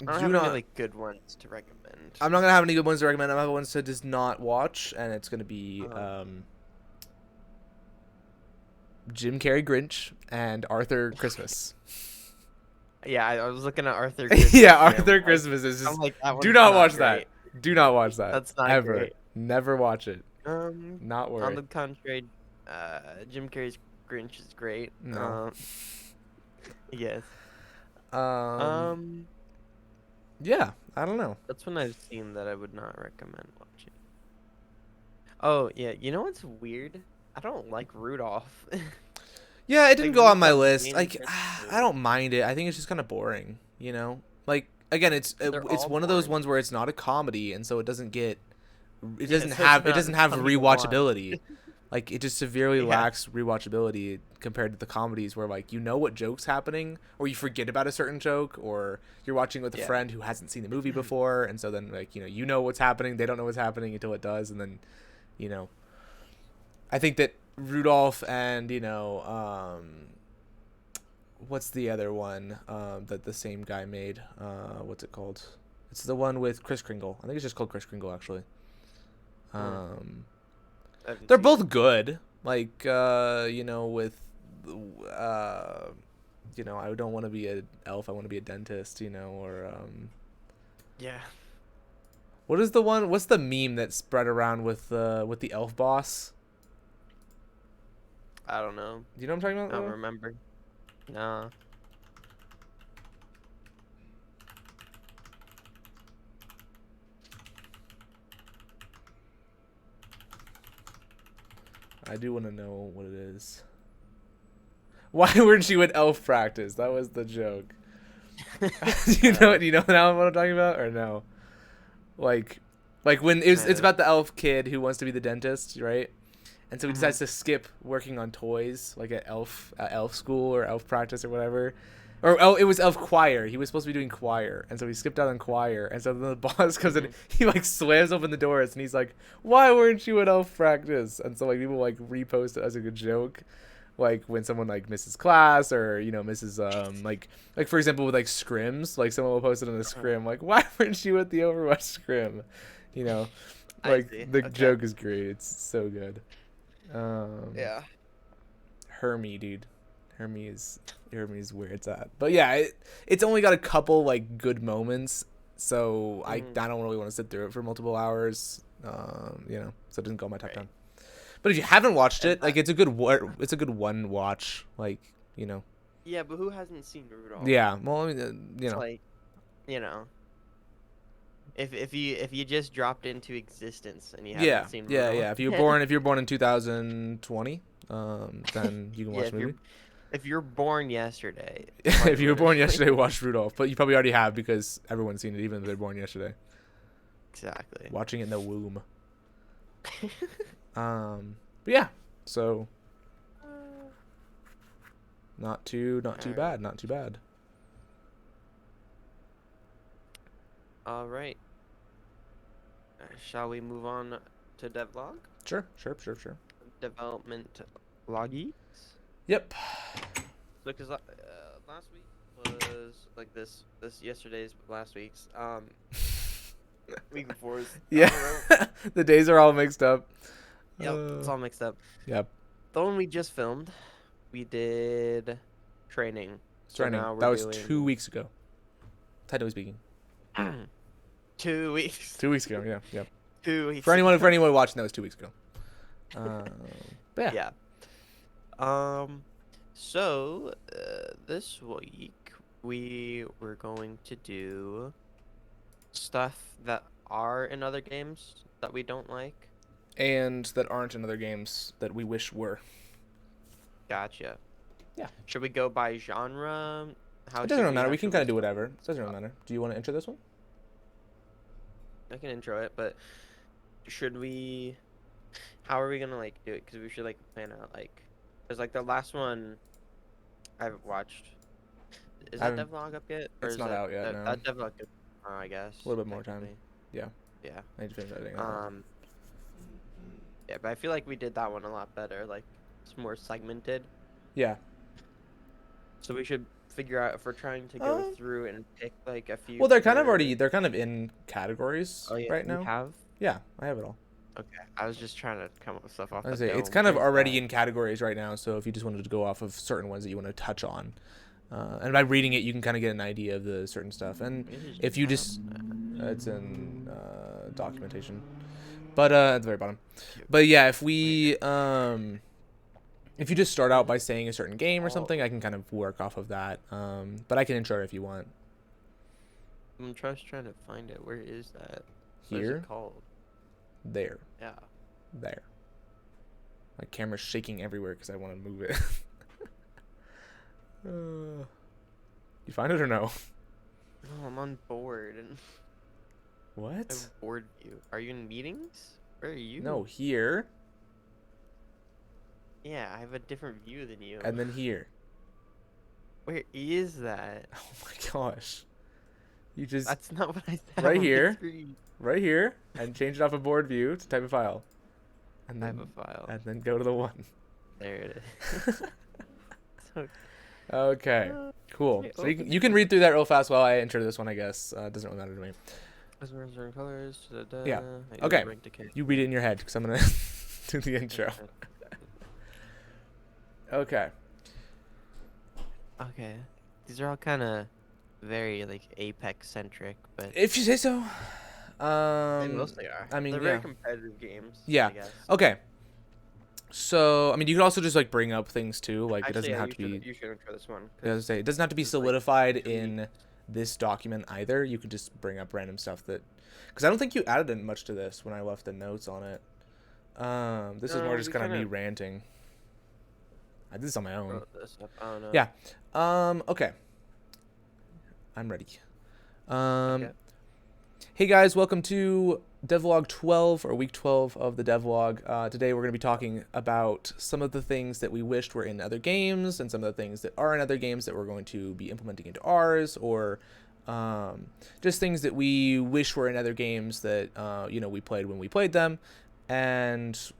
I don't do have any not. like good ones to recommend. I'm not gonna have any good ones to recommend. I'm gonna have ones to just not watch, and it's gonna be Uh, Jim Carrey Grinch and Arthur Christmas. yeah, I was looking at Arthur Christmas. Yeah, and Arthur Christmas is I'm just. like, that Do one's not not watch that. great. Do not watch that. That's not Ever. great. Never watch it. Not On worth. the contrary, Jim Carrey's Grinch is great. No. Yes. Um. Um, Yeah. I don't know. that's one I've seen that I would not recommend watching. Oh yeah, you know what's weird? I don't like Rudolph. Yeah, it didn't Like go on Rudolph's my the list. main Like, Christmas I don't movie. mind it. I think it's just kind of boring. You know. Like again, They're it's all one of those boring. ones where it's not a comedy, and so it doesn't get. Yeah, so it's It not doesn't have funny to watch. rewatchability. Like it just severely Yeah. lacks rewatchability compared to the comedies where like you know what joke's happening or you forget about a certain joke or you're watching with a Yeah. friend who hasn't seen the movie before and so then like you know what's happening, they don't know what's happening until it does, and then you know I think that Rudolph and what's the other one that the same guy made, what's it called, it's the one with Kris Kringle, I think it's just called Kris Kringle actually. Hmm, um I haven't They're seen both it. good. Like with uh I don't want to be an elf, I want to be a dentist, or Yeah. what is the one, what's the meme that spread around with the elf boss? I don't know. Do you know what I'm talking I don't about remember. Nah. though? I do want to know what it is. Why weren't you at elf practice? That was the joke. Do you know now what I'm talking about or no? Like when Kind it's of. about the elf kid who wants to be the dentist, right? And so he Hmm. decides to skip working on toys, like at elf school or elf practice or whatever. Or it was elf choir. He was supposed to be doing choir, and so he skipped out on choir. And so then the boss comes in, Hmm. he like slams open the doors, and he's like, "Why weren't you at elf practice?" And so like people like repost it as a good joke, like when someone like misses class or misses like for example with like scrims, like someone will post it on a scrim, like, "Why weren't you at the Overwatch scrim?" You know, I like see. the Okay. joke is great. It's so good. Um, Yeah. Hermie, dude. Hermie's where it's at. But yeah, it's only got a couple like good moments, so I Hmm. don't really want to sit through it for multiple hours. So it doesn't go on my top Right. 10. But if you haven't watched And it, like it's a good one watch. Like yeah, but who hasn't seen Rudolph? yeah. Well, I mean, It's like, you know, if you just dropped into existence and you haven't yeah, seen yeah, Rudolph, yeah. If you're born in 2020, then you can yeah, watch the movie. if you're born yesterday, quite If you were born literally. yesterday, watch Rudolph. But you probably already have because everyone's seen it, even if they're born yesterday. Exactly. Watching it in the womb. But yeah. So not too Alright. bad, not too bad. All right. Shall we move on to devlog? Sure, sure, sure, sure. Development loggies? Yep. Because last week was like this yesterday's last week's week before's. I Yeah. don't know. The days are all mixed up. Yep, it's all mixed up. Yep. The one we just filmed, we did training. So Training. now That we're was 2 weeks doing ago. Technically speaking. 2 weeks. 2 weeks ago. Yeah. Yep. 2 weeks. For anyone watching, that was 2 weeks ago. Um, but yeah. Yeah. So this week we were going to do stuff that are in other games that we don't like. And that aren't in other games that we wish were. Gotcha. Yeah. Should we go by genre? How It should doesn't really we matter. how We can should kind we of do start? whatever. It doesn't really matter. Do you want to enter this one? I can intro it, but should we? How are we gonna like do it? Because we should like plan out like, cause like the last one I haven't watched. Is I that haven't. devlog up yet? Or It's is not out yet. No. that devlog is tomorrow, I guess. A little bit more time. Technically. Yeah. Yeah. I need to finish editing. Um. Yeah, but I feel like we did that one a lot better. Like it's more segmented. Yeah. So we should figure out if we're trying to go Uh, through and pick like a few well, per. they're kind of in categories Oh yeah, right you now. have. Yeah, I have it all. Okay, I was just trying to come up with stuff I off the was gonna say it's dome. kind of Where's already that? in categories right now. So if you just wanted to go off of certain ones that you want to touch on, and by reading it, you can kind of get an idea of the certain stuff. And Where is if you that? just, it's in documentation, but at the very bottom. Okay, But yeah, where? if you just start Where's out it? by saying a certain game or Oh, something, I can kind of work off of that. But I can intro it if you want. I'm just trying to find it. Where is that? What is it Here, called? there, Yeah. there. My camera's shaking everywhere because I want to move it. You find it or no? No, I'm on board and I What? have board view. Are you in meetings? Where are you? No, here Yeah, I have a different view than you. and then here. Where is that? Oh my gosh. You just That's not what I said right on my here, screen. right here, and change it off of board view to type a file. And Type then of file. and then go to the one. There it is. So, Okay. Cool. okay, So open you can read through that real fast while I enter this one, I guess. It doesn't really matter to me. certain colors. Yeah. I use Okay. rank to character. You read it in your head because I'm gonna do the intro. Okay. Okay. These are all kind of very like Apex centric, but If you say so. they mostly are. I mean, They're yeah. very competitive games. Yeah. I guess. Okay. So, I mean, you could also just like bring up things too. Like, it Actually, doesn't yeah, have to be. you should intro this one. I was gonna say it doesn't have to be This is, like, solidified tweet. in this document either. You could just bring up random stuff that, because I don't think you added in much to this when I left the notes on it. This is more just We kind of me kinda ranting. I did this on my own. wrote this up. I don't know. Yeah. Okay. I'm ready. Okay. Hey guys, welcome to Devlog 12 or week 12 of the Devlog. Today we're going to be talking about some of the things that we wished were in other games and some of the things that are in other games that we're going to be implementing into ours, or just things that we wish were in other games that we played when we played them, and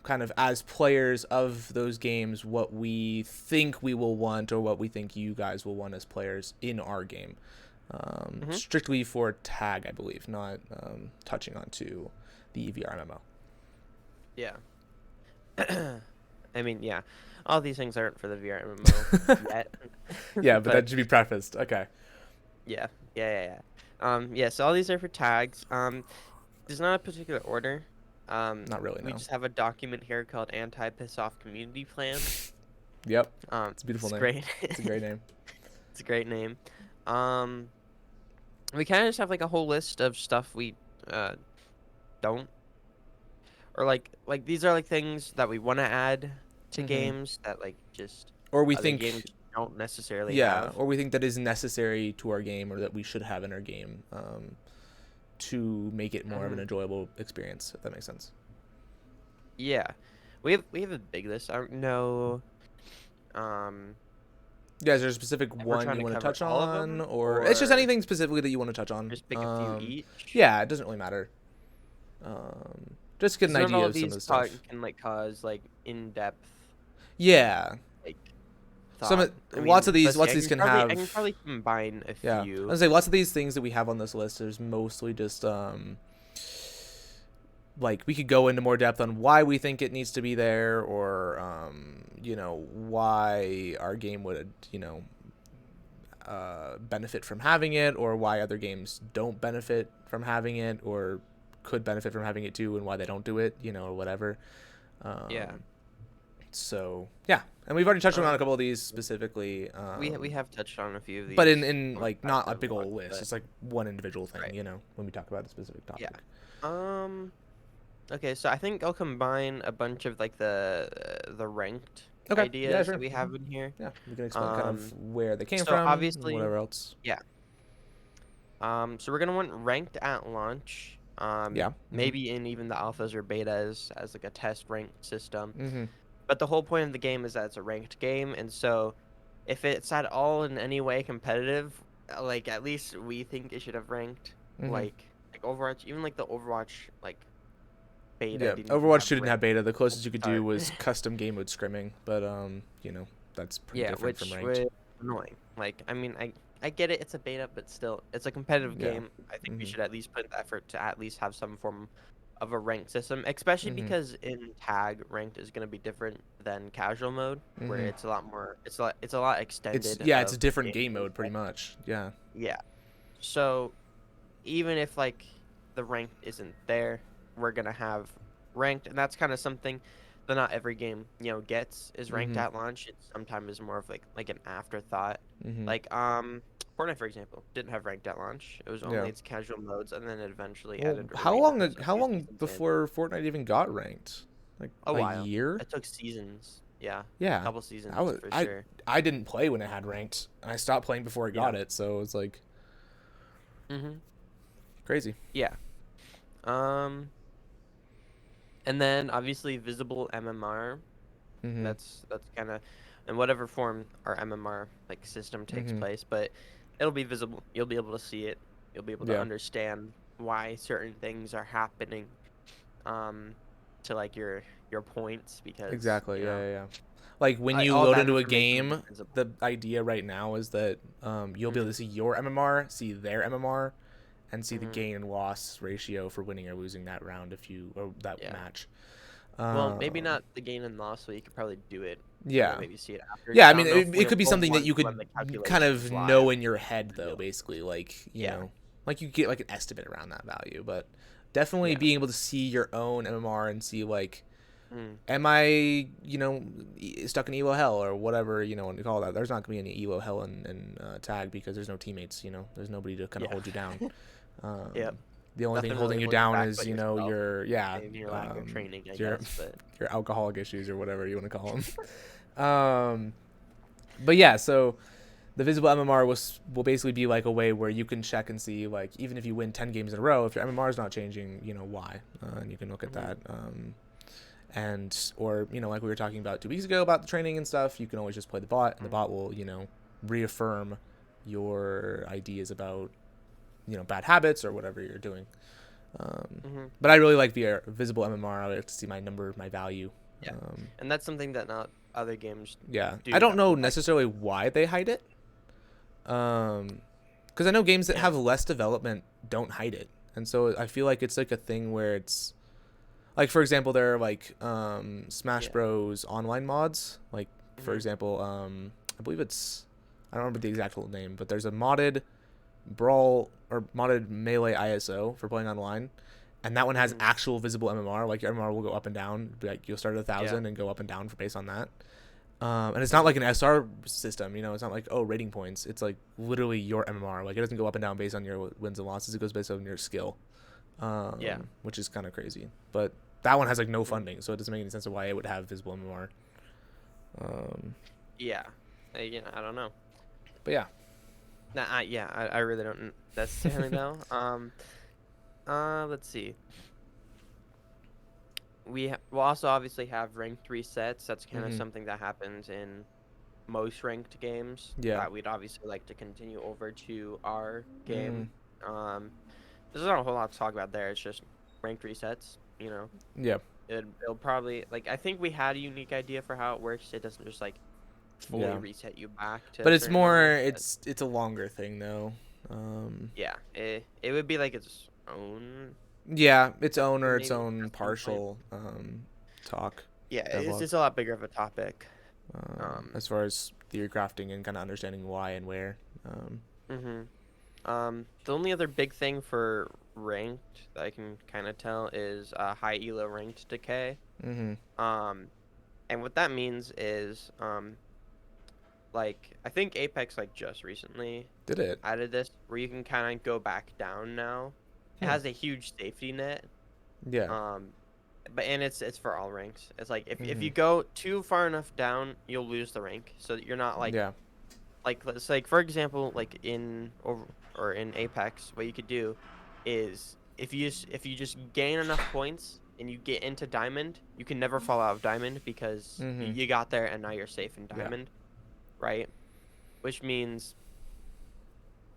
kind of as players of those games, what we think we will want or what we think you guys will want as players in our game. Strictly for tag, I believe, not touching onto the VR MMO. Yeah. I mean, yeah. All these things aren't for the VR MMO yet. Yeah, but that should be prefaced. Okay. Yeah. Yeah. So all these are for tags. There's not a particular order. Not really, We no. just have a document here called Anti-Piss Off Community Plan. Yep. It's a beautiful name. Great. It's a great name. It's a great name. We kind of just have like a whole list of stuff we don't, or like these are like things that we want to add to games that like just Or we other think, games don't necessarily yeah, have. or we think that is necessary to our game or that we should have in our game to make it more of an enjoyable experience, if that makes sense. Yeah, we have a big list. I don't know. Yeah, is there a specific If we're one trying you to want to cover touch all of on, them, or it's just or anything specifically that you want to touch on? just pick a few each. Yeah, it doesn't really matter. Just get an Not idea all of some of the these stuff. can like cause like in-depth Yeah, like some thought. lots of these let's see, can I have. can probably combine a Yeah, I few. was gonna say lots of these things that we have on this list is mostly just like we could go into more depth on why we think it needs to be there, or why our game would benefit from having it, or why other games don't benefit from having it, or could benefit from having it too, and why they don't do it, or whatever. Yeah. So yeah, and we've already touched on a couple of these specifically. We have touched on a few of these. but in on like past not a big old dialogue, list. but- It's like one individual thing, Right. when we talk about a specific topic. Yeah. Okay, so I think I'll combine a bunch of like the ranked Okay. ideas Yeah, sure. that we have in here. Yeah, we can explain kind of where they came so from, obviously- whatever else. Yeah. So we're gonna want ranked at launch. Yeah. Maybe in even the alphas or betas as like a test ranked system. Mm-hmm. But the whole point of the game is that it's a ranked game, and so if it's at all in any way competitive, like at least we think it should have ranked. Like Overwatch, even like the Overwatch like beta. Yeah, didn't even Overwatch have 2 didn't have ranked beta. The closest you could do start. was custom game mode scrimming, but that's pretty Yeah, different from which ranked. was annoying. Like, I mean, I get it, it's a beta, but still, it's a competitive Yeah. game. I think we Mhm. should at least put in the effort to at least have some form of a ranked system, especially Mhm. because in tag ranked is going to be different than casual mode, where Mhm. it's a lot more, it's a lot It's extended yeah, it's a of different game gameplay mode pretty stuff. much. Yeah. Yeah. So even if like the ranked isn't there, we're gonna have ranked, and that's kind of something that not every game gets is ranked Mhm. at launch. It sometimes is more of like an afterthought. Mhm. Like Fortnite for example didn't have ranked at launch. It was only Yeah. its casual modes, and then it eventually Well, added how long arenas a how few long seasons in. before Fortnite even got ranked? Like A a while. year? It took seasons. Yeah, Yeah. couple I seasons was for I sure. I didn't play when it had ranked. And I stopped playing before I Yeah. got it, so it was like Mhm. crazy. Yeah. Um, and then obviously visible MMR. Mhm. That's kind of in whatever form our MMR like system takes Mhm. place, but it'll be visible. You'll be able to see it. You'll be able to Yeah. understand why certain things are happening um to like your points because, Exactly. Yeah, yeah, yeah. Like when you all load that into a information will be game, visible. the idea right now is that you'll be able to Mhm. see your MMR, see their MMR, and see the Mhm. gain and loss ratio for winning or losing that round if you or that Yeah. match. Well, maybe Um, not the gain and loss, so you could probably do it, yeah. maybe see it after, Yeah, because I I mean, don't know if it could be we'll something that want you to run could the kind calculations of live know in your head, for though, real. basically. Like, Yeah. like you get like an estimate around that value. But definitely Yeah. being able to see your own MMR and see, like, Mm. am I, stuck in elo hell or whatever, when you call that. There's not going to be any elo hell in tag because there's no teammates, there's nobody to kind of Yeah. hold you down. Yep. Um, the only thing Nothing really holding you holds you down back is, but yourself yeah, and your lack of training, I your guess. But your alcoholic issues or whatever you want to call them. But yeah, so the visible MMR will basically be like a way where you can check and see, like, even if you win 10 games in a row, if your MMR is not changing, why, and you can look at mhm. that. And or like we were talking about 2 weeks ago about the training and stuff, you can always just play the bot, and the Mhm. bot will reaffirm your ideas about bad habits or whatever you're doing. Mhm. But I really like the visible MMR. I like to see my number, my value. Yeah. Um, And that's something that not other games yeah, I do don't that know will like. necessarily why they hide it. Because I know games that Yeah. have less development don't hide it, and so I feel like it's like a thing where it's like, for example, there are like Smash Yeah. Bros online mods. Like, for Mhm. example, I believe it's, I don't remember the exact name, but there's a modded brawl or modded melee ISO for playing online, and that one has Mhm. actual visible MMR. Like your MMR will go up and down. Like you'll start at Yeah. 1,000 and go up and down for based on that. And it's not like Mhm. an SR system, It's not like, oh, rating points. It's like literally your MMR. Like it doesn't go up and down based on your wins and losses. It goes based on your skill, Yeah. which is kind of crazy. But that one has like no Mhm. funding, so it doesn't make any sense of why it would have visible MMR. Yeah. I don't know. But yeah. Nah, yeah, I really don't necessarily know. Let's see. We'll also obviously have ranked resets. That's kind of Mhm. something that happens in most ranked games Yeah. that we'd obviously like to continue over to our Mhm. game. There's not a whole lot to talk about there. It's just ranked resets. Yeah. It'll probably like I think we had a unique idea for how it works. It doesn't just like fully Yeah. reset you back to But a it's certain more. level. But It's a longer thing though. Um, yeah, it would be like its own yeah, its own or section its maybe own at some point. partial talk Yeah, it's devlog. just a lot bigger of a topic. As far as theory crafting and kind of understanding why and where. Um, Mhm. The only other big thing for ranked that I can kind of tell is high elo ranked decay. mhm. Um, and what that means is like I think Apex like just recently Did it? added this where you can kind of go back down now. It Hmm. has a huge safety net. Yeah. Um, but and it's for all ranks. It's like if you Mhm. go too far enough down, you'll lose the rank. So that you're not Yeah. like let's like for example like or in Apex, what you could do is if you just gain enough points and you get into diamond, you can never fall out of diamond because Mhm. you got there and now you're safe in Yeah. diamond, right? Which means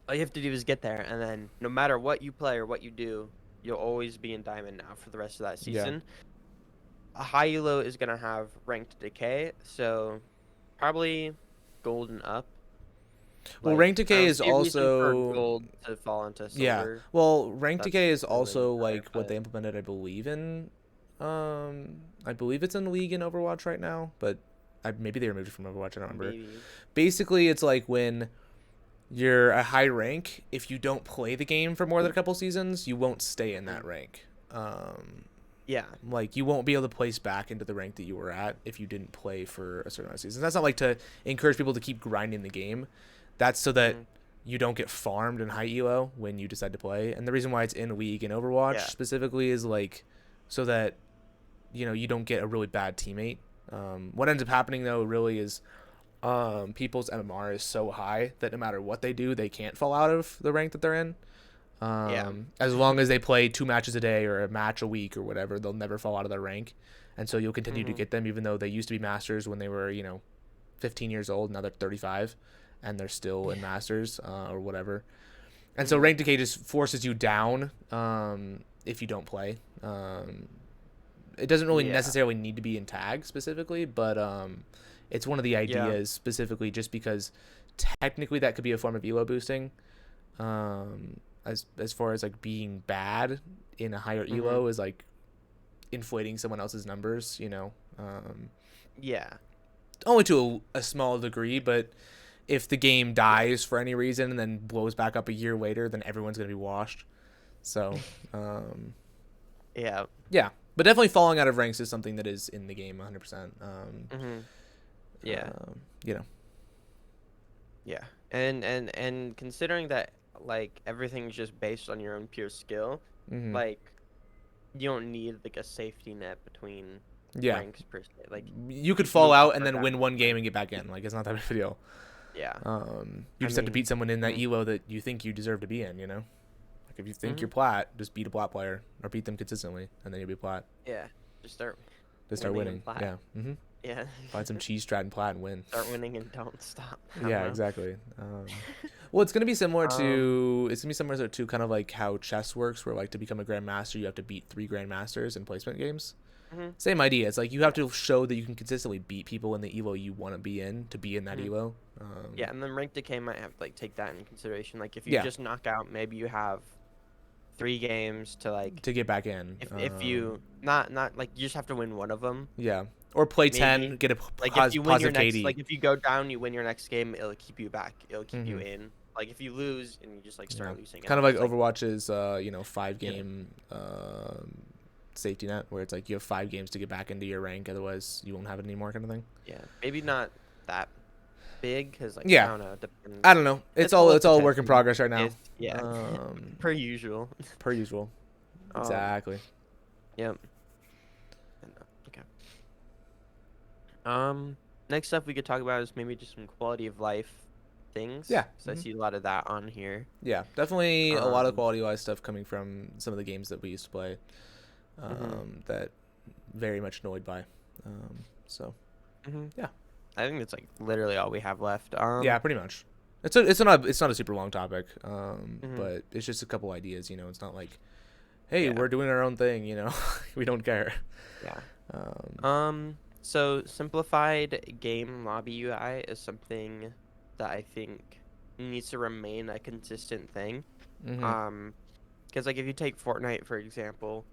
all you have to do is get there, and then no matter what you play or what you do, you'll always be in diamond now for the rest of that Yeah. season. A high elo is gonna have ranked decay, so Probably gold and up. Well, Like, rank I decay don't is see a reason for also gold to fall into yeah. silver. Well, rank That's decay is doesn't really also matter, like what but they implemented, I believe it's in League and Overwatch right now, but maybe they removed it from Overwatch. I don't remember. maybe. Basically, it's like when you're a high rank, if you don't play the game for more than a couple seasons, you won't stay in that Mm. rank. Yeah. Like you won't be able to place back into the rank that you were at if you didn't play for a certain amount of seasons. That's not like to encourage people to keep grinding the game. That's so that Mm. you don't get farmed in high elo when you decide to play. And the reason why it's in League and Overwatch Yeah. specifically is like so that you don't get a really bad teammate. What ends up happening though really is people's MMR is so high that no matter what they do, they can't fall out of the rank that they're in. Yeah. As long as they play 2 matches a day or a match a week or whatever, they'll never fall out of their rank. And so you'll continue to Mhm. get them even though they used to be masters when they were, 15 years old. Now they're 35 and they're still in masters or whatever. And so Mhm. rank decay just forces you down if you don't play. It doesn't really Yeah. necessarily need to be in tag specifically, but it's one of the Yeah. ideas specifically just because technically that could be a form of elo boosting. As far as like being bad in a higher elo Mhm. is like inflating someone else's numbers, Yeah. only to a small degree, but if the game dies for any reason and then blows back up a year later, then everyone's going to be washed. So, Yeah. yeah, but definitely falling out of ranks is something that is in the game 100%. Mhm. Yeah. You know, Yeah. And considering that like everything's just based on your own pure skill, hmm like you don't need like a safety net between yeah, ranks per se. Like you could you can fall move up out and or then down. win one game and get back in. Like it's not that big of a deal. Yeah. You I just have to mean, beat someone in that mhm. elo that you think you deserve to be in. Like if you think you're Mhm. plat, just beat a plat player or beat them consistently, and then you'll be plat. Yeah. Just start Just start winning in winning. plat. Yeah. Yeah. Find some cheese strat and plat and win. Start winning and don't stop. I don't Yeah, know. exactly. Well, it's gonna be similar Um. to kind of like how chess works, where like to become a grandmaster, you have to beat 3 grandmasters in placement games. Mhm. Same idea. It's like you have Yeah. to show that you can consistently beat people in the elo you want to be in to be in that Mhm. elo. Yeah, and then rank decay might have to like take that into consideration. Like if you Yeah, just knock out, maybe you have 3 games to like to get back in. if you not like you just have to win one of them. Yeah, or play 10, Maybe get a like if you win your positive next KD. like if you go down, you win your next game, it'll keep you back. It'll keep you hmm in. Like if you lose and you just like Yeah, start losing, kind it'll of like just like Overwatch's, five yeah game safety net, where it's like you have 5 games to get back into your rank, otherwise you won't have it anymore, kind of thing. yeah maybe not that big because like I Yeah, don't know depends. I don't know. It's It's all all up it's to all a work in testing. progress right now. It's yeah Um, per usual. per usual. Um. Exactly. Yep. Okay. Next up we could talk about is maybe just some quality of life things. Yeah. So I see a lot of that on here. Yeah, definitely a lot of Um. quality wise stuff coming from some of the games that we used to play. Mhm. That very much annoyed by. So Mhm. yeah. I think that's like literally all we have left. Yeah, pretty much. It's not a super long topic. Mhm. But it's just a couple ideas. It's not like, hey, Yeah. we're doing our own thing. We don't care. Yeah. Um, So simplified game lobby UI is something that I think needs to remain a consistent thing. mhm. Um, because like if you take Fortnite for example,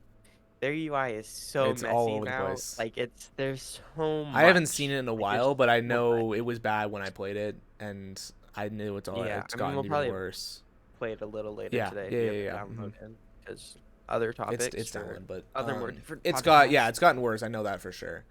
their UI is so It's all messy over the now. place. Like there's so I haven't seen much. it in a Like there's while, but I so much. know it was bad when I played it, and I knew Yeah, it's I mean gotten we'll even probably worse. play it a little later Yeah, today yeah, if you yeah, have it yeah. Mhm. downloaded because other topics It's for down, but other more different it's podcasts. gotten worse. I know that for sure.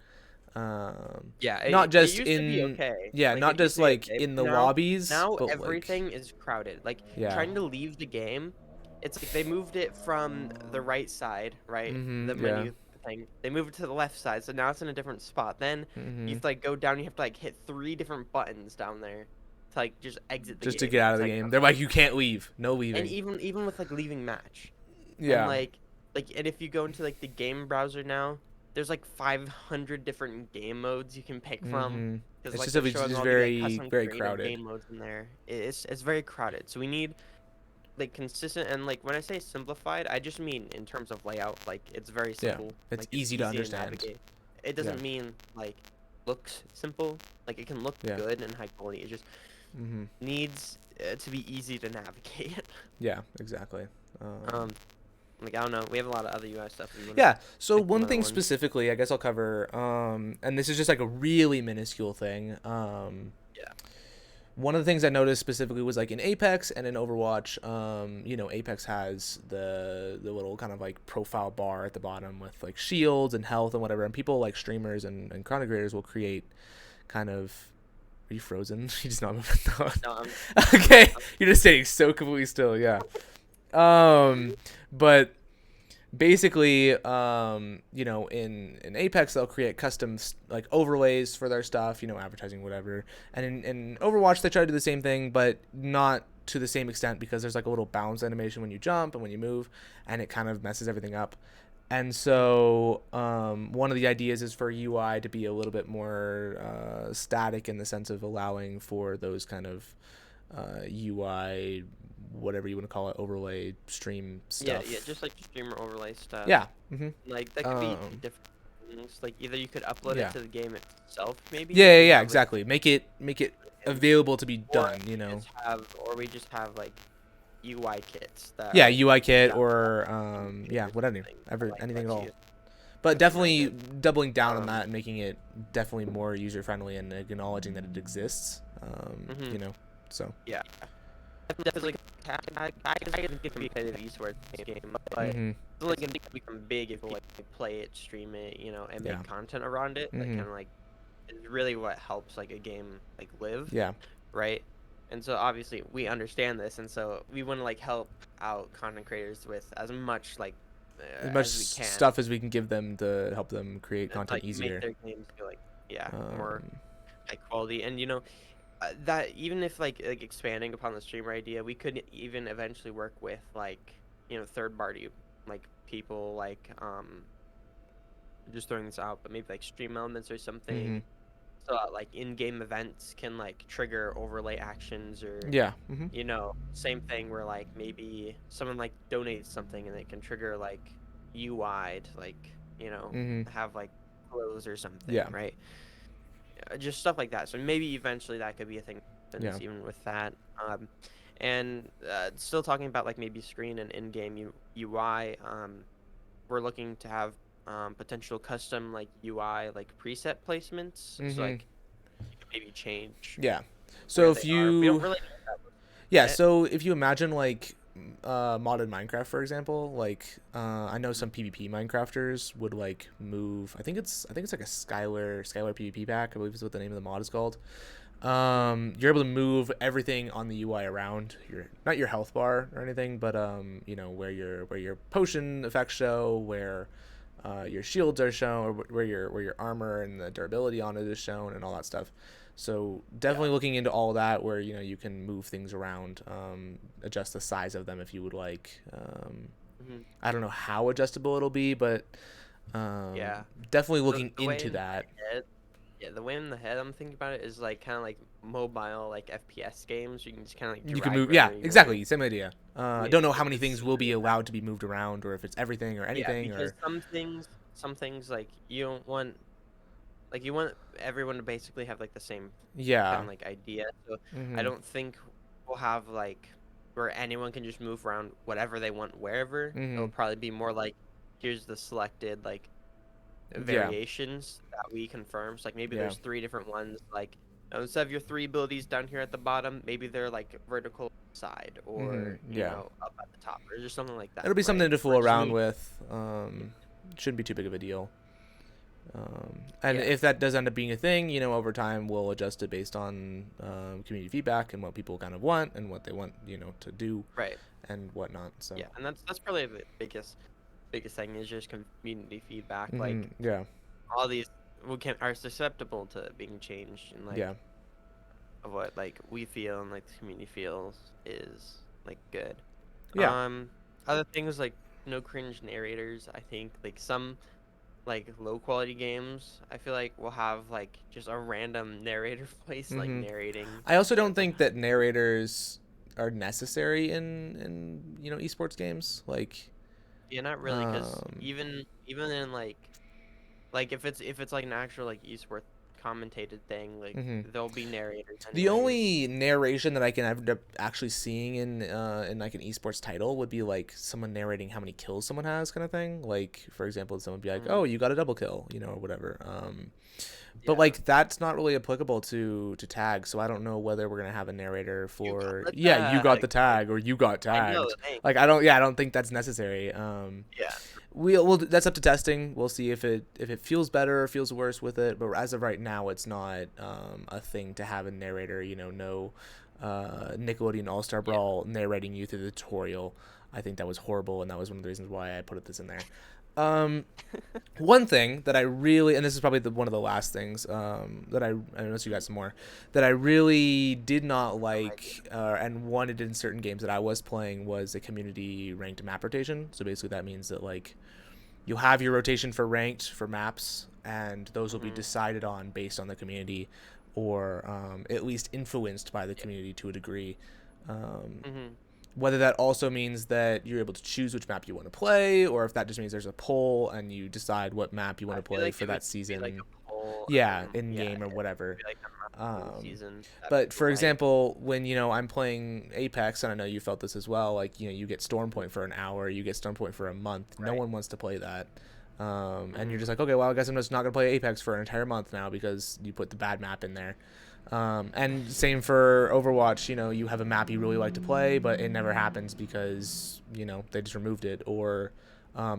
Yeah, Not it just used to be in okay. yeah, Like not it used just to be like okay, in but the lobbies, now but like everything is crowded. Like yeah. trying to leave the game, it's like they moved it from the right side, right? The Yeah. menu thing. They moved it to the left side, so now it's in a different spot. Then you hmm have to like go down, you have to like hit 3 different buttons down there to like just exit the Just to game. get out of It's the like game. They're like, you can't leave. No and leaving. even with like leaving match. And Yeah. and if you go into like the game browser now, there's like 500 different game modes you can pick from hmm because It's like just they're it's showing just all the like very custom very creative crowded. game modes in there. It's very crowded. So we need like consistent and like when I say simplified, I just mean in terms of layout. Like it's very Yeah. simple. It's Like it's easy to easy to understand. navigate. It Yeah. doesn't mean like looks simple. Like it can look Yeah. good and high quality. It just Mm-hmm. needs to be easy to navigate. Yeah, exactly. um, like I don't know. We have a lot of other UI stuff. If you want to Yeah. So pick some one other thing ones. specifically, I guess I'll cover, and this is just like a really minuscule thing. Yeah. One of the things I noticed specifically was like in Apex and in Overwatch. Apex has the little kind of like profile bar at the bottom with like shields and health and whatever. And people like streamers and content creators will create kind of. Are you frozen? You just not moving. No, Okay, you're just staying so completely still. Yeah. But basically, in Apex they'll create custom like overlays for their stuff, advertising, whatever. And in Overwatch they try to do the same thing, but not to the same extent because there's like a little bounce animation when you jump and when you move, and it kind of messes everything up. And so one of the ideas is for UI to be a little bit more static in the sense of allowing for those kind of UI, whatever you want to call it, overlay stream yeah, stuff. yeah, just like streamer overlay stuff. Yeah. Mm-hmm. Like that could be different things. Like either you could upload Yeah. it to the game itself, maybe. Yeah, If yeah, you yeah, have it, exactly. Make it available to be done. or we just have like UI kits that Yeah, are UI kit designed or or whatever, something that, ever like anything at lets all. you But customize definitely it. doubling down on Um, that and making it definitely more user friendly and acknowledging that it exists. mhm. So. Yeah. Definitely, I can get competitive esports game, but Mm-hmm. it's only gonna become big if people like play it, stream it, and Yeah. make content around it. That Mm-hmm. kind of like is really what helps like a game like live, Yeah. right? And so obviously we understand this, and so we want to like help out content creators with as much like As much as we can stuff as we can give them to help them create to content like make easier. their games feel like more Um, high quality. And that even if like expanding upon the streamer idea, we could even eventually work with like third party like people like just throwing this out, but maybe like stream elements or mm-hmm. something, so that, like in-game events can like trigger overlay actions or Yeah. Mm-hmm. same thing where like maybe someone like donates something and it can trigger like UI to like Mm-hmm. have like clothes or something, Yeah. right? Just stuff like that. So maybe eventually that could be a thing Yeah. even with that. And still talking about like maybe screen and in-game UI. We're looking to have potential custom like UI like preset placements. So Mm-hmm. like you can maybe change Yeah. So where if they are. We don't you really know that Yeah, yet. so if you imagine like modded Minecraft, for example, like I know some PvP Minecrafters would like move. I think it's like a Skylar PvP pack. I believe is what the name of the mod is called. You're able to move everything on the UI around your not your health bar or anything, but where your potion effects show, where your shields are shown, or where your armor and the durability on it is shown, and all that stuff. So Yeah. definitely looking into all that, where you can move things around, adjust the size of them if you would like. Hmm. I don't know how adjustable it'll be, but Yeah. definitely The, looking the way into in that. my head, yeah, the way in the head I'm thinking about it is like kind of like mobile like FPS games. You can just kind of like You can drag move, yeah, wherever you want. exactly, same idea. I Yeah, don't know how if many it's things will be allowed to be moved around, or if it's everything or yeah, anything, because or some things like you don't want like you want everyone to basically have like the same kind yeah. of like idea. So I Hmm. don't think we'll have like where anyone can just move around whatever they want wherever. It'll Hmm. probably be more like here's the selected like Yeah. variations that we confirm. So like maybe Yeah. there's three different ones. Like instead of your three abilities down here at the bottom, maybe they're like vertical side Hmm. or Yeah. up at the top or just something like that, It'll be right? something to Or fool just around move. with. Shouldn't be too big of a deal. And Yeah, if that does end up being a thing, over time we'll adjust it based on community feedback and what people kind of want and what they want, to do right. and whatnot. So. Yeah, and that's probably the biggest thing is just community feedback. Hmm. Like Yeah. all these we can are susceptible to being changed and Yeah. like of what like we feel and like the community feels is like good. Yeah. Um, Other things like no cringe narrators. I think like some like low quality games. I feel like will have like just a random narrator voice like Hmm. narrating I also don't what's think that narrators are necessary in esports games. Like, yeah, not really, because um, even in like if it's like an actual like esports commentated thing. Like Hmm. there'll be narrators The anyways. only narration that I can end up actually seeing in like an esports title would be like someone narrating how many kills someone has, kind of thing. Like for example, someone would be like, "Oh, Mm, you got a double kill," or whatever. But yeah. like that's not really applicable to tag, so I don't know whether we're gonna have a narrator You got for the yeah, you got tag. the Like tag or you got I know tagged. the name. Like I don't think that's necessary. Yeah. We'll that's up to testing. We'll see if it feels better or feels worse with it. But as of right now, it's not a thing to have a narrator. No Nickelodeon All Star Yeah. Brawl narrating you through the tutorial. I think that was horrible, and that was one of the reasons why I put this in there. Um, One thing that I really, and this is probably one of the last things that unless you got some more, that I really did not No idea. like and wanted in certain games that I was playing was a community ranked map rotation. So basically, that means that like you'll have your rotation for ranked for maps, and those will be Mhm. decided on based on the community, or at least influenced by the Yeah. community to a degree. Um, Mhm. Whether that also means that you're able to choose which map you want to play, or if that just means there's a poll and you decide what map you want I to feel play like for it would that just be like season, a poll, and yeah, then in yeah, game or it whatever. would be like a random Um, season that but people for like. example, when I'm playing Apex, and I know you felt this as well, like you get Storm Mhm. Point for an hour, you get Storm Point for a month. No Right. one wants to play that, and you're Mhm. just like, okay, well, I guess I'm just not gonna play Apex for an entire month now because you put the bad map in there. And same for Overwatch. You have a map you really like to play, but it never happens because they just removed it, or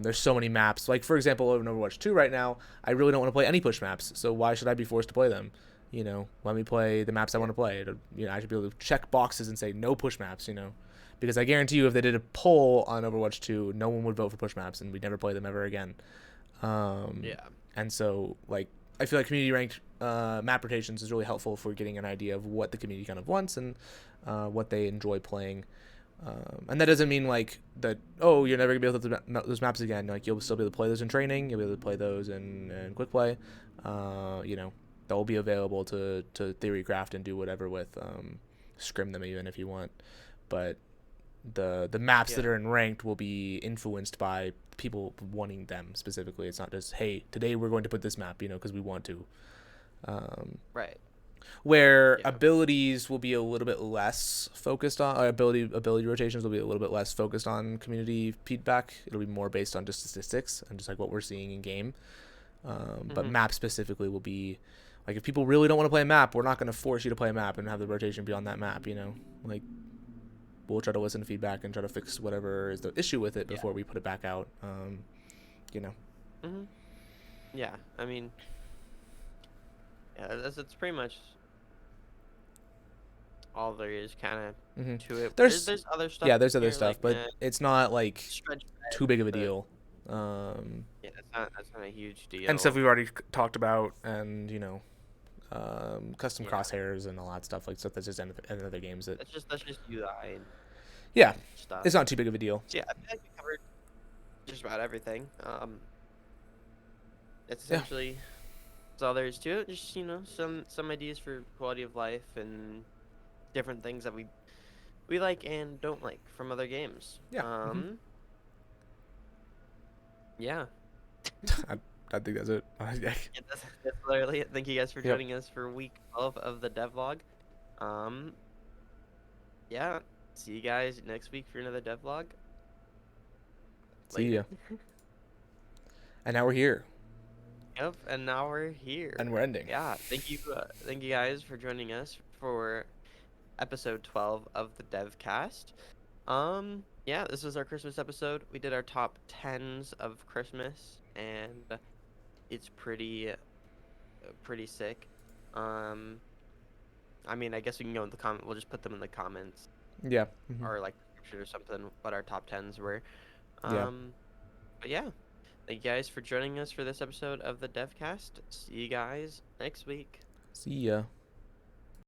there's so many maps. Like for example, in Overwatch 2 right now, I really don't want to play any push maps. So why should I be forced to play them? Let me play the maps I Yeah. want to play. I should be able to check boxes and say no push maps. Because I guarantee you, if they did a poll on Overwatch 2, no one would vote for push maps, and we'd never play them ever again. Um, Yeah. and so, like, I feel like community ranked map rotations is really helpful for getting an idea of what the community kind of wants and what they enjoy playing. And that doesn't mean like that. Oh, you're never gonna be able to play those maps again. Like you'll still be able to play those in training. You'll be able to play those in quick play. They'll be available to theory craft and do whatever with. Scrim them even if you want, but the maps that Yeah. are in ranked will be influenced by people wanting them specifically. It's not just hey, today we're going to put this map, because we want to. Um, Right. where Yeah. abilities will be a little bit less focused on ability rotations will be a little bit less focused on community feedback. It'll be more based on just statistics and just like what we're seeing in game. But Mhm. map specifically will be like if people really don't want to play a map, we're not going to force you to play a map and have the rotation be on that map. Like we'll try to listen to feedback and try to fix whatever is the issue with it Yeah. before we put it back out. You know. Mhm. Yeah. I mean, yeah. That's pretty much all there is kind of Hmm. to it. There's There's there's other stuff yeah, there's in other here stuff, like but it's not like stretch too beds, big of a but deal. yeah, that's not a huge And stuff deal. we've already talked about, and custom Yeah. crosshairs and all that stuff, like stuff that's just in other games that, That's just UI and yeah, stuff. it's not too big of a deal. So yeah, I feel like we covered just about everything. That's Yeah, essentially that's all there is to it. Just some ideas for quality of life and different things that we like and don't like from other games. yeah. Yeah. I, I think that's it. Yeah, that's literally it. Thank you guys for Yep. joining us for week 12 of the devlog. Um, yeah. See you guys next week for another devlog. See Later. ya. And now we're here, Yep, and now we're here. and we're ending. Yeah, thank you guys for joining us for episode 12 of the Devcast. Yeah, this was our Christmas episode. We did our top 10s of Christmas, and it's pretty sick. Um, I mean, I guess we can go in the comment. We'll just put them in the comments Yeah. or like description or something. What our top 10s were. Yeah. Um, but yeah, thank you guys for joining us for this episode of the Devcast. See you guys next week. See ya.